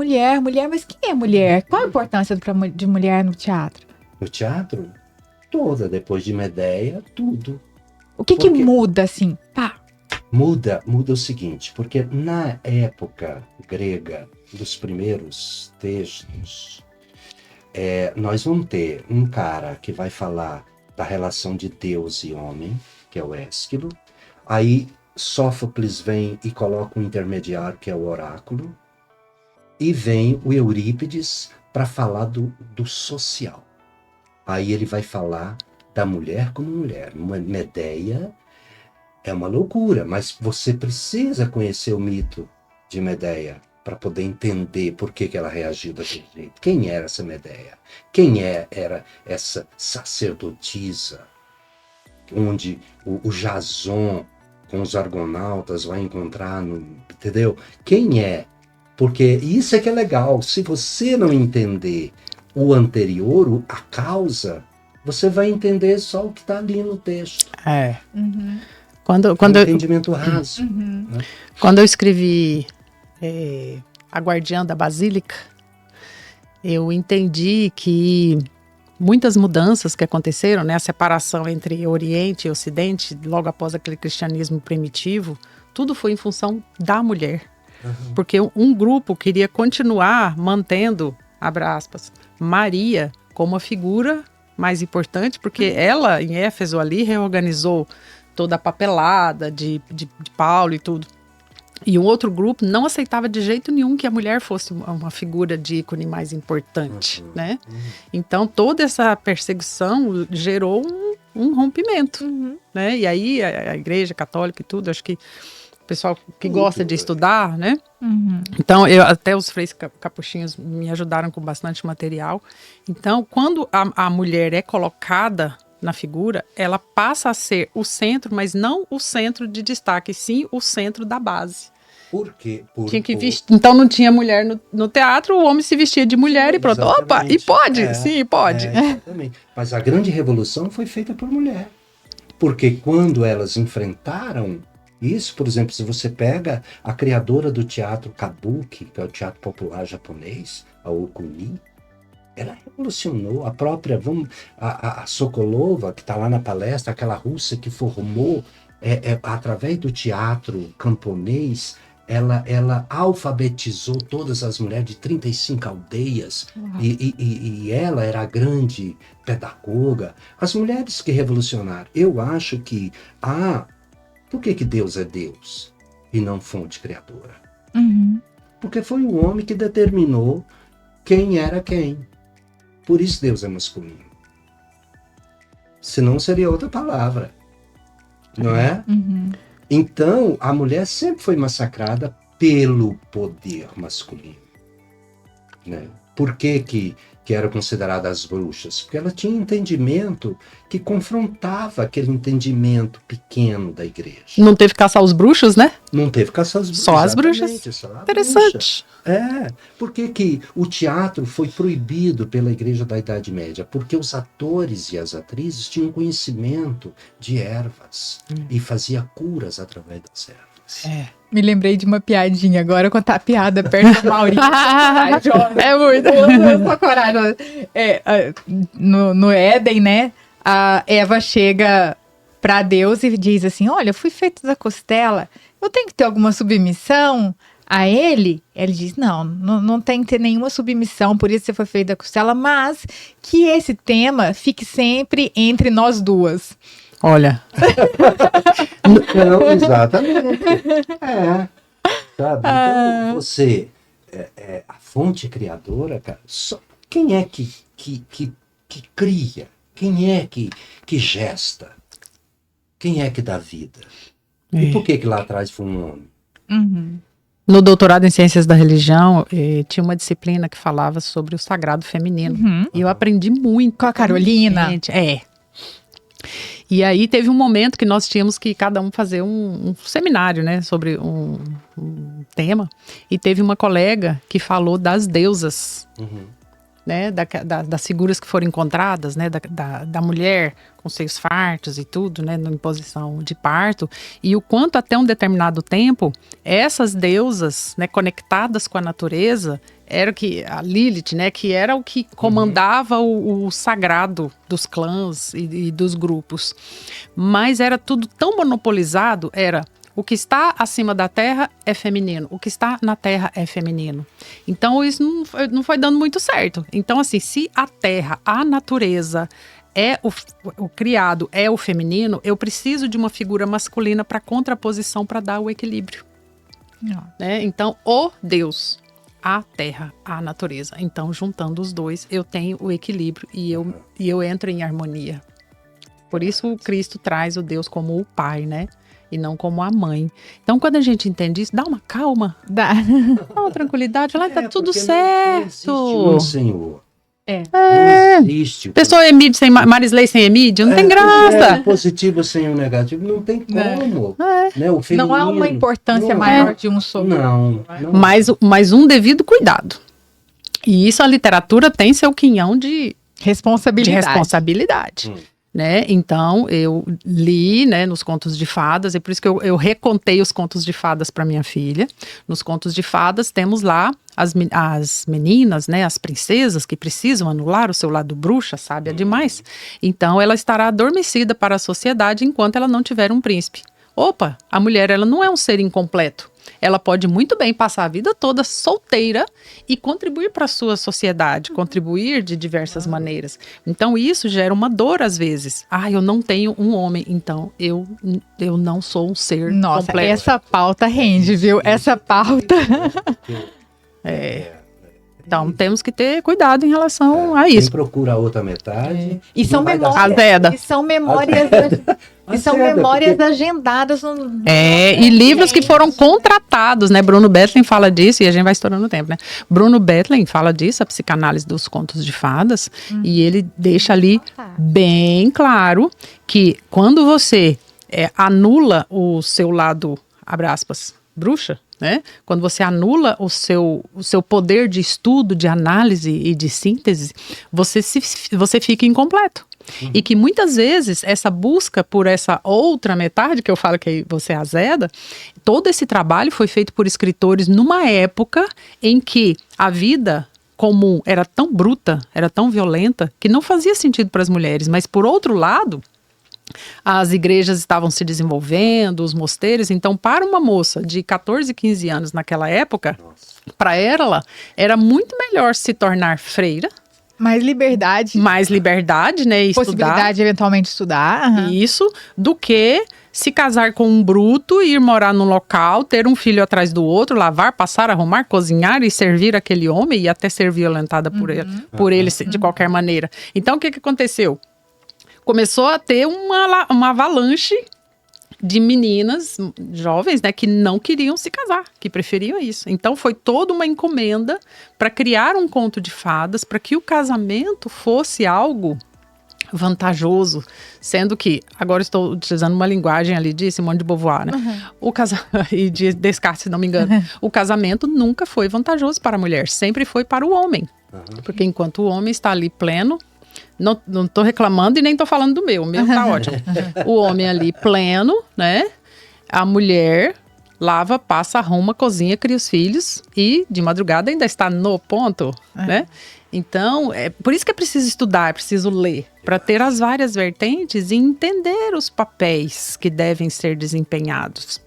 mas quem é mulher? Qual a importância de mulher no teatro? No teatro? Toda, depois de Medeia, tudo. O que muda, assim? Muda o seguinte, porque na época grega, dos primeiros textos, nós vamos ter um cara que vai falar da relação de Deus e homem, que é o Ésquilo. Aí Sófocles vem e coloca um intermediário, que é o oráculo. E vem o Eurípides para falar do social. Aí ele vai falar da mulher como mulher. Medeia é uma loucura, mas você precisa conhecer o mito de Medeia para poder entender por que ela reagiu daquele jeito. Quem era essa Medeia? Quem era essa sacerdotisa? Onde o Jason com os argonautas vai encontrar, entendeu? Quem é? Porque isso é que é legal. Se você não entender o anterior, a causa, você vai entender só o que está ali no texto. Quando entendimento raso. Né? Quando eu escrevi A Guardiã da Basílica, eu entendi que muitas mudanças que aconteceram, né, a separação entre Oriente e Ocidente, logo após aquele cristianismo primitivo, tudo foi em função da mulher. Porque um grupo queria continuar mantendo, abre aspas, Maria como a figura mais importante, porque ela, em Éfeso ali, reorganizou toda a papelada de Paulo e tudo. E um outro grupo não aceitava de jeito nenhum que a mulher fosse uma figura de ícone mais importante, né? Então, toda essa perseguição gerou um rompimento, né? E aí, a igreja católica e tudo, acho que o pessoal que gosta de estudar, né? Então, até os freis capuchinhos me ajudaram com bastante material. Então, quando a mulher é colocada na figura, ela passa a ser o centro, mas não o centro de destaque, sim o centro da base. Por quê? Tinha que vestir. Então não tinha mulher no teatro, o homem se vestia de mulher e pronto. Opa, e pode? Sim, pode. Exatamente. Mas a grande revolução foi feita por mulher. Porque quando elas enfrentaram isso, por exemplo, se você pega a criadora do teatro Kabuki, que é o teatro popular japonês, a Okuni, ela revolucionou a própria, a Sokolova, que está lá na palestra, aquela russa que formou através do teatro camponês, ela alfabetizou todas as mulheres de 35 aldeias, e ela era a grande pedagoga. As mulheres que revolucionaram. Eu acho que, por que Deus é Deus e não fonte criadora? Porque foi o homem que determinou quem era quem. Por isso Deus é masculino. Senão seria outra palavra. Não é? Então, a mulher sempre foi massacrada pelo poder masculino. Né? Por que eram consideradas as bruxas? Porque ela tinha entendimento que confrontava aquele entendimento pequeno da igreja. Não teve que caçar os bruxos, né? Não teve que caçar as bruxas. Só as bruxas. Interessante. Por que o teatro foi proibido pela igreja da Idade Média? Porque os atores e as atrizes tinham conhecimento de ervas e fazia curas através das ervas. Me lembrei de uma piadinha agora, contar a piada perto do Maurício. É muito. Só coragem. No Éden, né? A Eva chega para Deus e diz assim: olha, eu fui feita da costela, eu tenho que ter alguma submissão a ele? Ele diz: não tem que ter nenhuma submissão, por isso você foi feita da costela, mas que esse tema fique sempre entre nós duas. Olha. Não, exatamente. Sabe? Então, você, a fonte criadora, cara, quem é que cria? Quem é que gesta? Quem é que dá vida? E por que lá atrás foi um homem? No doutorado em Ciências da Religião, tinha uma disciplina que falava sobre o sagrado feminino. E eu aprendi muito. Com a Carolina. E aí teve um momento que nós tínhamos que cada um fazer um seminário, né, sobre um tema. E teve uma colega que falou das deusas, né, das figuras que foram encontradas, né, da mulher com seios fartos e tudo, né, em posição de parto. E o quanto até um determinado tempo, essas deusas, né, conectadas com a natureza, era que a Lilith, né, que era o que comandava o sagrado dos clãs e dos grupos. Mas era tudo tão monopolizado, o que está acima da terra é feminino, o que está na terra é feminino. Então isso não foi dando muito certo. Então assim, se a terra, a natureza o criado é o feminino, eu preciso de uma figura masculina para contraposição, para dar o equilíbrio. Né? Então o Deus, a terra, a natureza. Então, juntando os dois, eu tenho o equilíbrio e eu entro em harmonia. Por isso, o Cristo traz o Deus como o pai, né? E não como a mãe. Então, quando a gente entende isso, dá uma calma. Dá uma tranquilidade. Lá tá tudo certo. Não existe um Senhor. Não existe. Pessoa Emílio sem Marisley sem Emílio, não tem graça. Positivo sem o negativo, não tem como. Né? O feminino, não há uma importância maior de um sobre não. Mas um devido cuidado. E isso a literatura tem seu quinhão de responsabilidade. Né? Então, eu li, né, nos contos de fadas, e por isso que eu recontei os contos de fadas para minha filha. Nos contos de fadas temos lá as meninas, né, as princesas que precisam anular o seu lado bruxa, sábia demais. Então, ela estará adormecida para a sociedade enquanto ela não tiver um príncipe. Opa, a mulher ela não é um ser incompleto. ela pode muito bem passar a vida toda solteira e contribuir para a sua sociedade, contribuir de diversas maneiras. Então isso gera uma dor às vezes. Eu não tenho um homem, então eu não sou um ser Nossa, completo. essa pauta rende, viu? Essa pauta. Então temos que ter cuidado em relação a isso. Quem procura a outra metade. E são não vai dar memórias. Azeda. E são memórias. E são Azeda, memórias porque- agendadas no. E livros que foram contratados, né? Bruno Bethlen fala disso, e a gente vai estourando o tempo, né? Bruno Bethlen fala disso, a psicanálise dos contos de fadas, e ele deixa ali bem claro que quando você anula o seu lado, abre aspas, bruxa, né? Quando você anula o seu poder de estudo, de análise e de síntese, você fica incompleto. E que muitas vezes essa busca por essa outra metade, que eu falo que você é azeda, todo esse trabalho foi feito por escritores numa época em que a vida comum era tão bruta, era tão violenta, que não fazia sentido para as mulheres. Mas, por outro lado, as igrejas estavam se desenvolvendo, os mosteiros. Então, para uma moça de 14, 15 anos naquela época, para ela, era muito melhor se tornar freira, Mais liberdade. mais liberdade, né? E Possibilidade de eventualmente estudar. Aham. isso, do que se casar com um bruto, ir morar num local, ter um filho atrás do outro, lavar, passar, arrumar, cozinhar e servir aquele homem e até ser violentada por ele de qualquer maneira. Então, o que aconteceu? Começou a ter uma avalanche de meninas jovens, né, que não queriam se casar, que preferiam isso. Então foi toda uma encomenda para criar um conto de fadas, para que o casamento fosse algo vantajoso, sendo que, agora estou utilizando uma linguagem ali de Simone de Beauvoir, né? E de Descartes, se não me engano. O casamento nunca foi vantajoso para a mulher, sempre foi para o homem. Porque enquanto o homem está ali pleno, não estou reclamando e nem estou falando do meu, o meu tá ótimo. O homem ali pleno, né? A mulher lava, passa, arruma, cozinha, cria os filhos e de madrugada ainda está no ponto, né? Então, por isso que é preciso estudar, é preciso ler, para ter as várias vertentes e entender os papéis que devem ser desempenhados.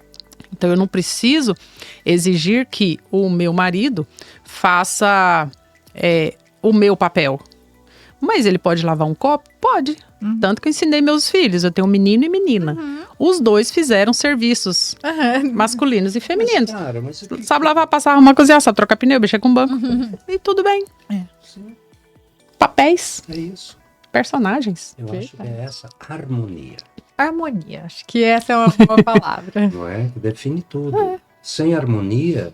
Então, eu não preciso exigir que o meu marido faça o meu papel. Mas ele pode lavar um copo? Pode. Tanto que eu ensinei meus filhos, eu tenho um menino e menina. Os dois fizeram serviços masculinos e femininos. Mas, cara, mas o que- Sabe lavar, passar, arrumar, cozinhar, sabe trocar pneu, mexer com banco. E tudo bem. Sim, Papéis, é isso. personagens. Eu acho que é essa harmonia, Harmonia. Acho que essa é uma boa palavra. não é? Que define tudo. Sem harmonia,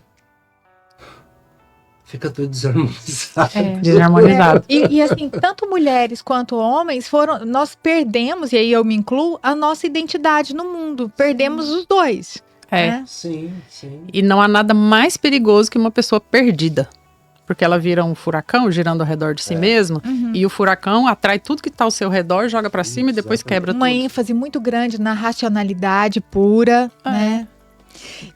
fica tudo desarmonizado. Desarmonizado. E assim, tanto mulheres quanto homens nós perdemos, e aí eu me incluo, a nossa identidade no mundo. Perdemos os dois. né? Sim, sim. E não há nada mais perigoso que uma pessoa perdida. Porque ela vira um furacão girando ao redor de si mesma. E o furacão atrai tudo que está ao seu redor, joga para cima e depois quebra Uma tudo. ênfase muito grande na racionalidade pura, né?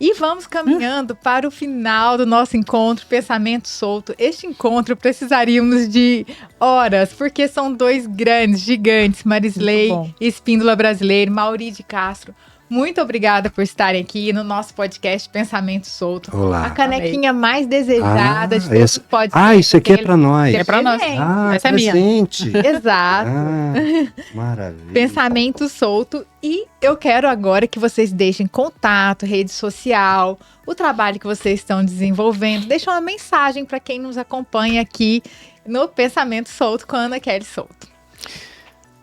E vamos caminhando para o final do nosso encontro, Pensamento Solto. Este encontro precisaríamos de horas, porque são dois grandes, gigantes, Marisley Muito bom. e Espíndola Brasileiro, Mauri de Castro. Muito obrigada por estarem aqui no nosso podcast Pensamento Solto. Olá. A canequinha mais desejada de Ah, todos esse- os podcasts. Ah, isso aqui é para nós. É pra nós. presente. Ah, Essa é minha. presente. Exato. Ah, maravilha. Pensamento Solto. E eu quero agora que vocês deixem contato, rede social, o trabalho que vocês estão desenvolvendo. Deixem uma mensagem para quem nos acompanha aqui no Pensamento Solto com a Ana Kelly Solto.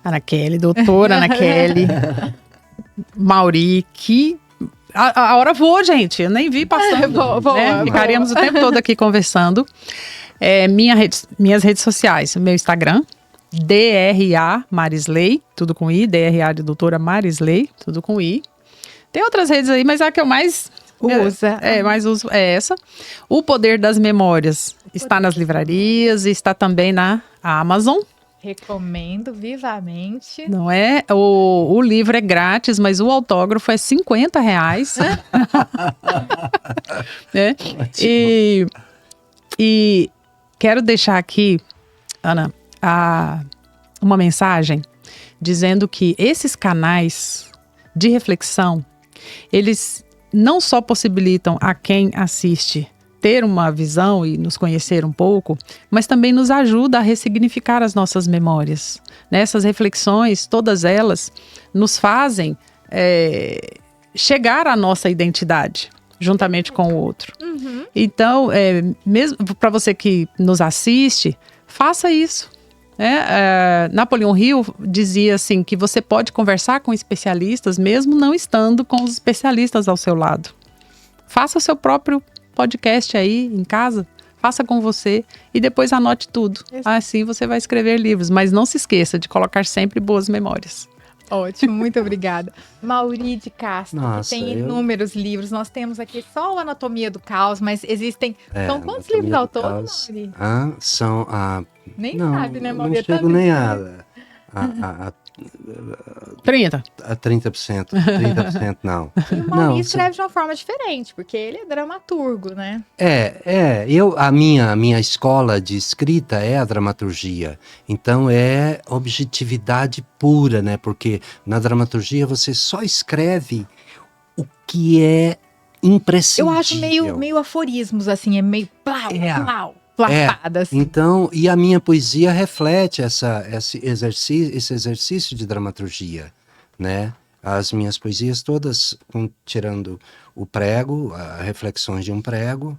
Ana Kelly, doutora Ana Kelly, Mauri, que... A hora voou, gente. Eu nem vi passando. Voa, né? voa. Ficaríamos o tempo todo aqui conversando. Minhas redes sociais, meu Instagram, DRA Marisley, tudo com I, DRA de doutora Marisley, tudo com I. Tem outras redes aí, mas a que eu mais Usa. mais uso é essa. O Poder das Memórias está nas livrarias e está também na Amazon. Recomendo vivamente. Não é? O livro é grátis, mas o autógrafo é R$50. né? E quero deixar aqui, Ana, uma mensagem dizendo que esses canais de reflexão, eles não só possibilitam a quem assiste ter uma visão e nos conhecer um pouco, mas também nos ajuda a ressignificar as nossas memórias. Essas reflexões, todas elas, nos fazem chegar à nossa identidade, juntamente com o outro. Uhum. Então, mesmo para você que nos assiste, faça isso. Napoleão Hill dizia assim, que você pode conversar com especialistas mesmo não estando com os especialistas ao seu lado. Faça o seu próprio podcast aí em casa, faça com você e depois anote tudo. Assim você vai escrever livros, mas não se esqueça de colocar sempre boas memórias. Ótimo, muito obrigada. Mauri de Castro, Nossa, que tem inúmeros livros. Nós temos aqui só o Anatomia do Caos, mas existem... São quantos livros ao todo, Mauri? São... Nem não, sabe, né, Mauri? Não chego nem a 30. A 30%. 30% não. E o Mauri escreve de uma forma diferente, porque ele é dramaturgo, né? A minha escola de escrita é a dramaturgia. Então é objetividade pura, né? Porque na dramaturgia você só escreve o que é imprescindível. Eu acho meio aforismos, assim, é meio plau. Lapada, assim. Então, e a minha poesia reflete esse exercício de dramaturgia, né? As minhas poesias todas, tirando o prego, reflexões de um prego,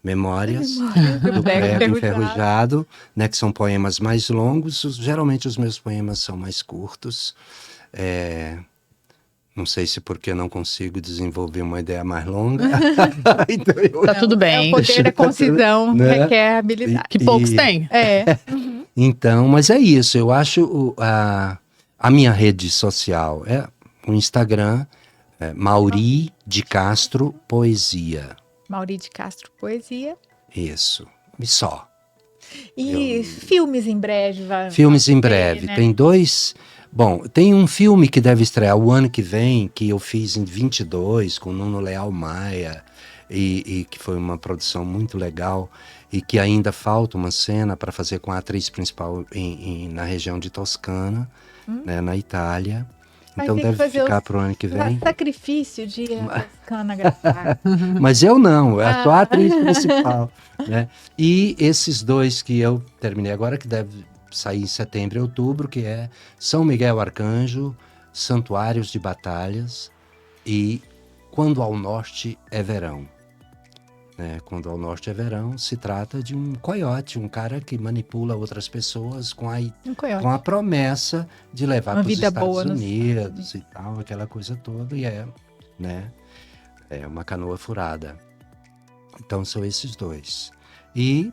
memórias do prego enferrujado, né? Que são poemas mais longos. Geralmente os meus poemas são mais curtos. Não sei se porque não consigo desenvolver uma ideia mais longa. Então tá tudo bem. O poder da concisão, né? Requer habilidade. Que poucos têm. Uhum. Então, mas é isso. Eu acho a minha rede social é o Instagram, Mauri de Castro Poesia. Mauri de Castro Poesia. Isso. E só. E filmes em breve? Filmes em breve. Né? Tem 2... Bom, tem um filme que deve estrear o ano que vem, que eu fiz em 22, com Nuno Leal Maia, e que foi uma produção muito legal, e que ainda falta uma cena para fazer com a atriz principal na região de Toscana, né, na Itália. Então deve ficar para o ano que vem. Sacrifício de Toscana gravar. Mas eu não, é só a atriz principal. Né? E esses 2 que eu terminei agora, que deve sair em setembro e outubro, que é São Miguel Arcanjo, Santuários de Batalhas e Quando ao Norte é Verão. Quando ao Norte é Verão, se trata de um coiote, um cara que manipula outras pessoas com a promessa de levar para os Estados Unidos e tal, aquela coisa toda, e é uma canoa furada. Então são esses 2. E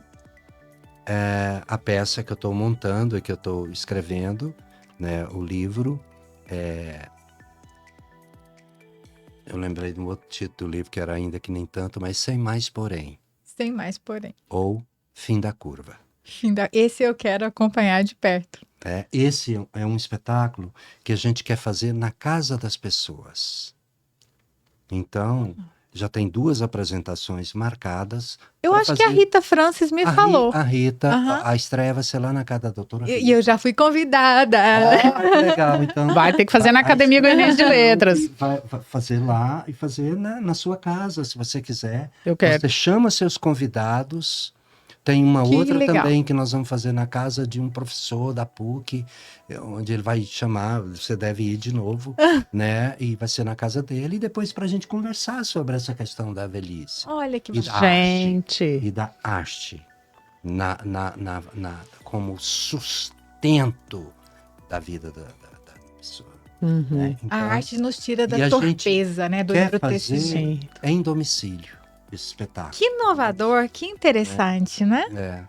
a peça que eu estou montando e que eu estou escrevendo, né, o livro, eu lembrei de um outro título do livro que era Ainda que Nem Tanto, mas Sem Mais Porém. Sem Mais Porém. Ou Fim da Curva. Esse eu quero acompanhar de perto. Esse é um espetáculo que a gente quer fazer na casa das pessoas. Então... Já tem 2 apresentações marcadas. Eu acho que a Rita Francis me falou. A Rita, a estreia vai ser lá na casa da doutora Rita. E eu já fui convidada. Que legal. Então, vai ter que fazer na Academia Goianiense de Letras. Vai fazer lá e fazer na sua casa, se você quiser. Eu quero. Você chama seus convidados. Tem uma outra também que nós vamos fazer na casa de um professor da PUC, onde ele vai chamar, você deve ir de novo, né? E vai ser na casa dele, e depois para a gente conversar sobre essa questão da velhice. Olha que gente. E da arte como sustento da vida da pessoa. Né? Então, a arte nos tira da torpeza, né? Do fazer em domicílio. Esse espetáculo. Que inovador, que interessante, né?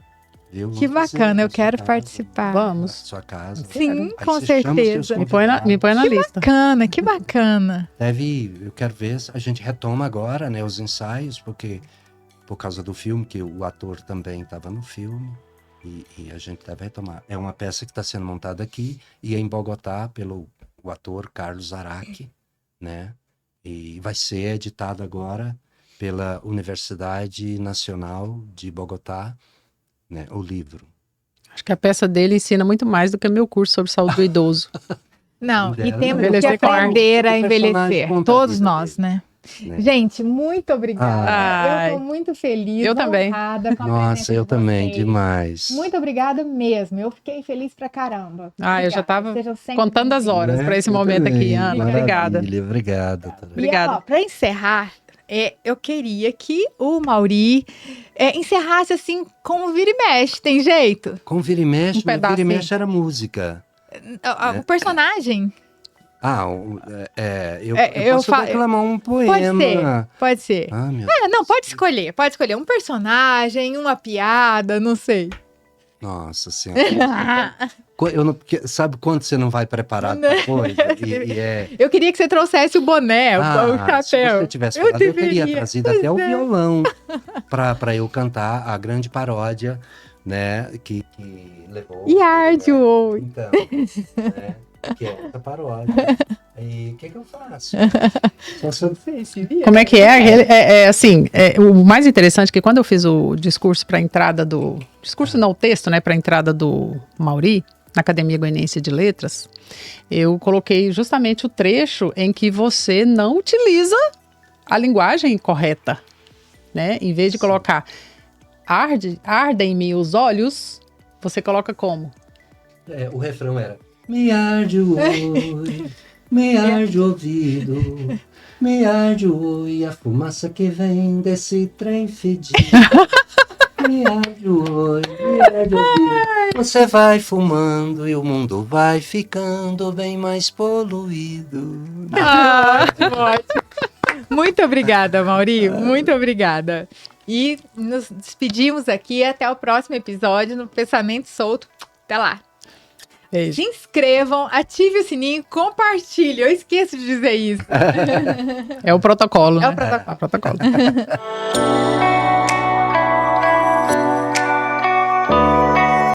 Que bacana, eu quero participar. Vamos. Sua casa. Sim, com certeza. Me põe na lista. Que bacana. Eu quero ver, a gente retoma agora, né, os ensaios, porque por causa do filme, que o ator também estava no filme, e a gente deve retomar. É uma peça que está sendo montada aqui, e em Bogotá, pelo ator Carlos Araque, né, e vai ser editado agora pela Universidade Nacional de Bogotá, né, o livro. Acho que a peça dele ensina muito mais do que o meu curso sobre saúde do idoso. Não, e temos que aprender a envelhecer. Todos nós, né? né? Gente, muito obrigada. Ai. Eu tô muito feliz, Eu também. honrada com a Nossa, presença eu de também, vocês. demais. Muito obrigada mesmo. Eu fiquei feliz pra caramba. Eu já Obrigada. tava Sejam sempre contando as bem-vindos. horas Né? para esse Eu momento aqui, também, Ana. Obrigada. Maravilha, obrigado, doutora. Obrigada. E, ó, pra encerrar, eu queria que o Mauri encerrasse assim com o vira e mexe. Tem jeito? Com Vira e Mexe, Um mas Vira e pedacinho. Mexe era música. O personagem? Eu eu posso fa- declamar um Pode ser. poema. Pode ser. Ah, meu Não, pode escolher. Pode escolher um personagem, uma piada, não sei. Nossa Senhora. Porque sabe quando você não vai preparado pra coisa? Eu queria que você trouxesse o boné, o Se chapéu. você tivesse falado, eu teria deveria. trazido até o violão pra eu cantar a grande paródia, né? Que levou. Yardio. Então, né? Que é essa paródia. E o que eu faço? Só se eu... Como é que é? O mais interessante é que quando eu fiz o discurso para a entrada do... Discurso não, o texto, né? Para a entrada do Mauri, na Academia Goianiense de Letras, eu coloquei justamente o trecho em que você não utiliza a linguagem correta, né? Em vez de colocar ardem em mim os olhos, você coloca como? O refrão era: me arde o olho, me arde o ouvido, me arde o olho e a fumaça que vem desse trem fedido. Me arde o olho, me arde o ouvido. Você vai fumando e o mundo vai ficando bem mais poluído. Ótimo. Muito obrigada, Mauri. Muito obrigada. E nos despedimos aqui até o próximo episódio no Pensamento Solto. Até lá. Beijo. Se inscrevam, ative o sininho, compartilhe. Eu esqueço de dizer isso. É o protocolo. É o né? protocolo. É o protocolo.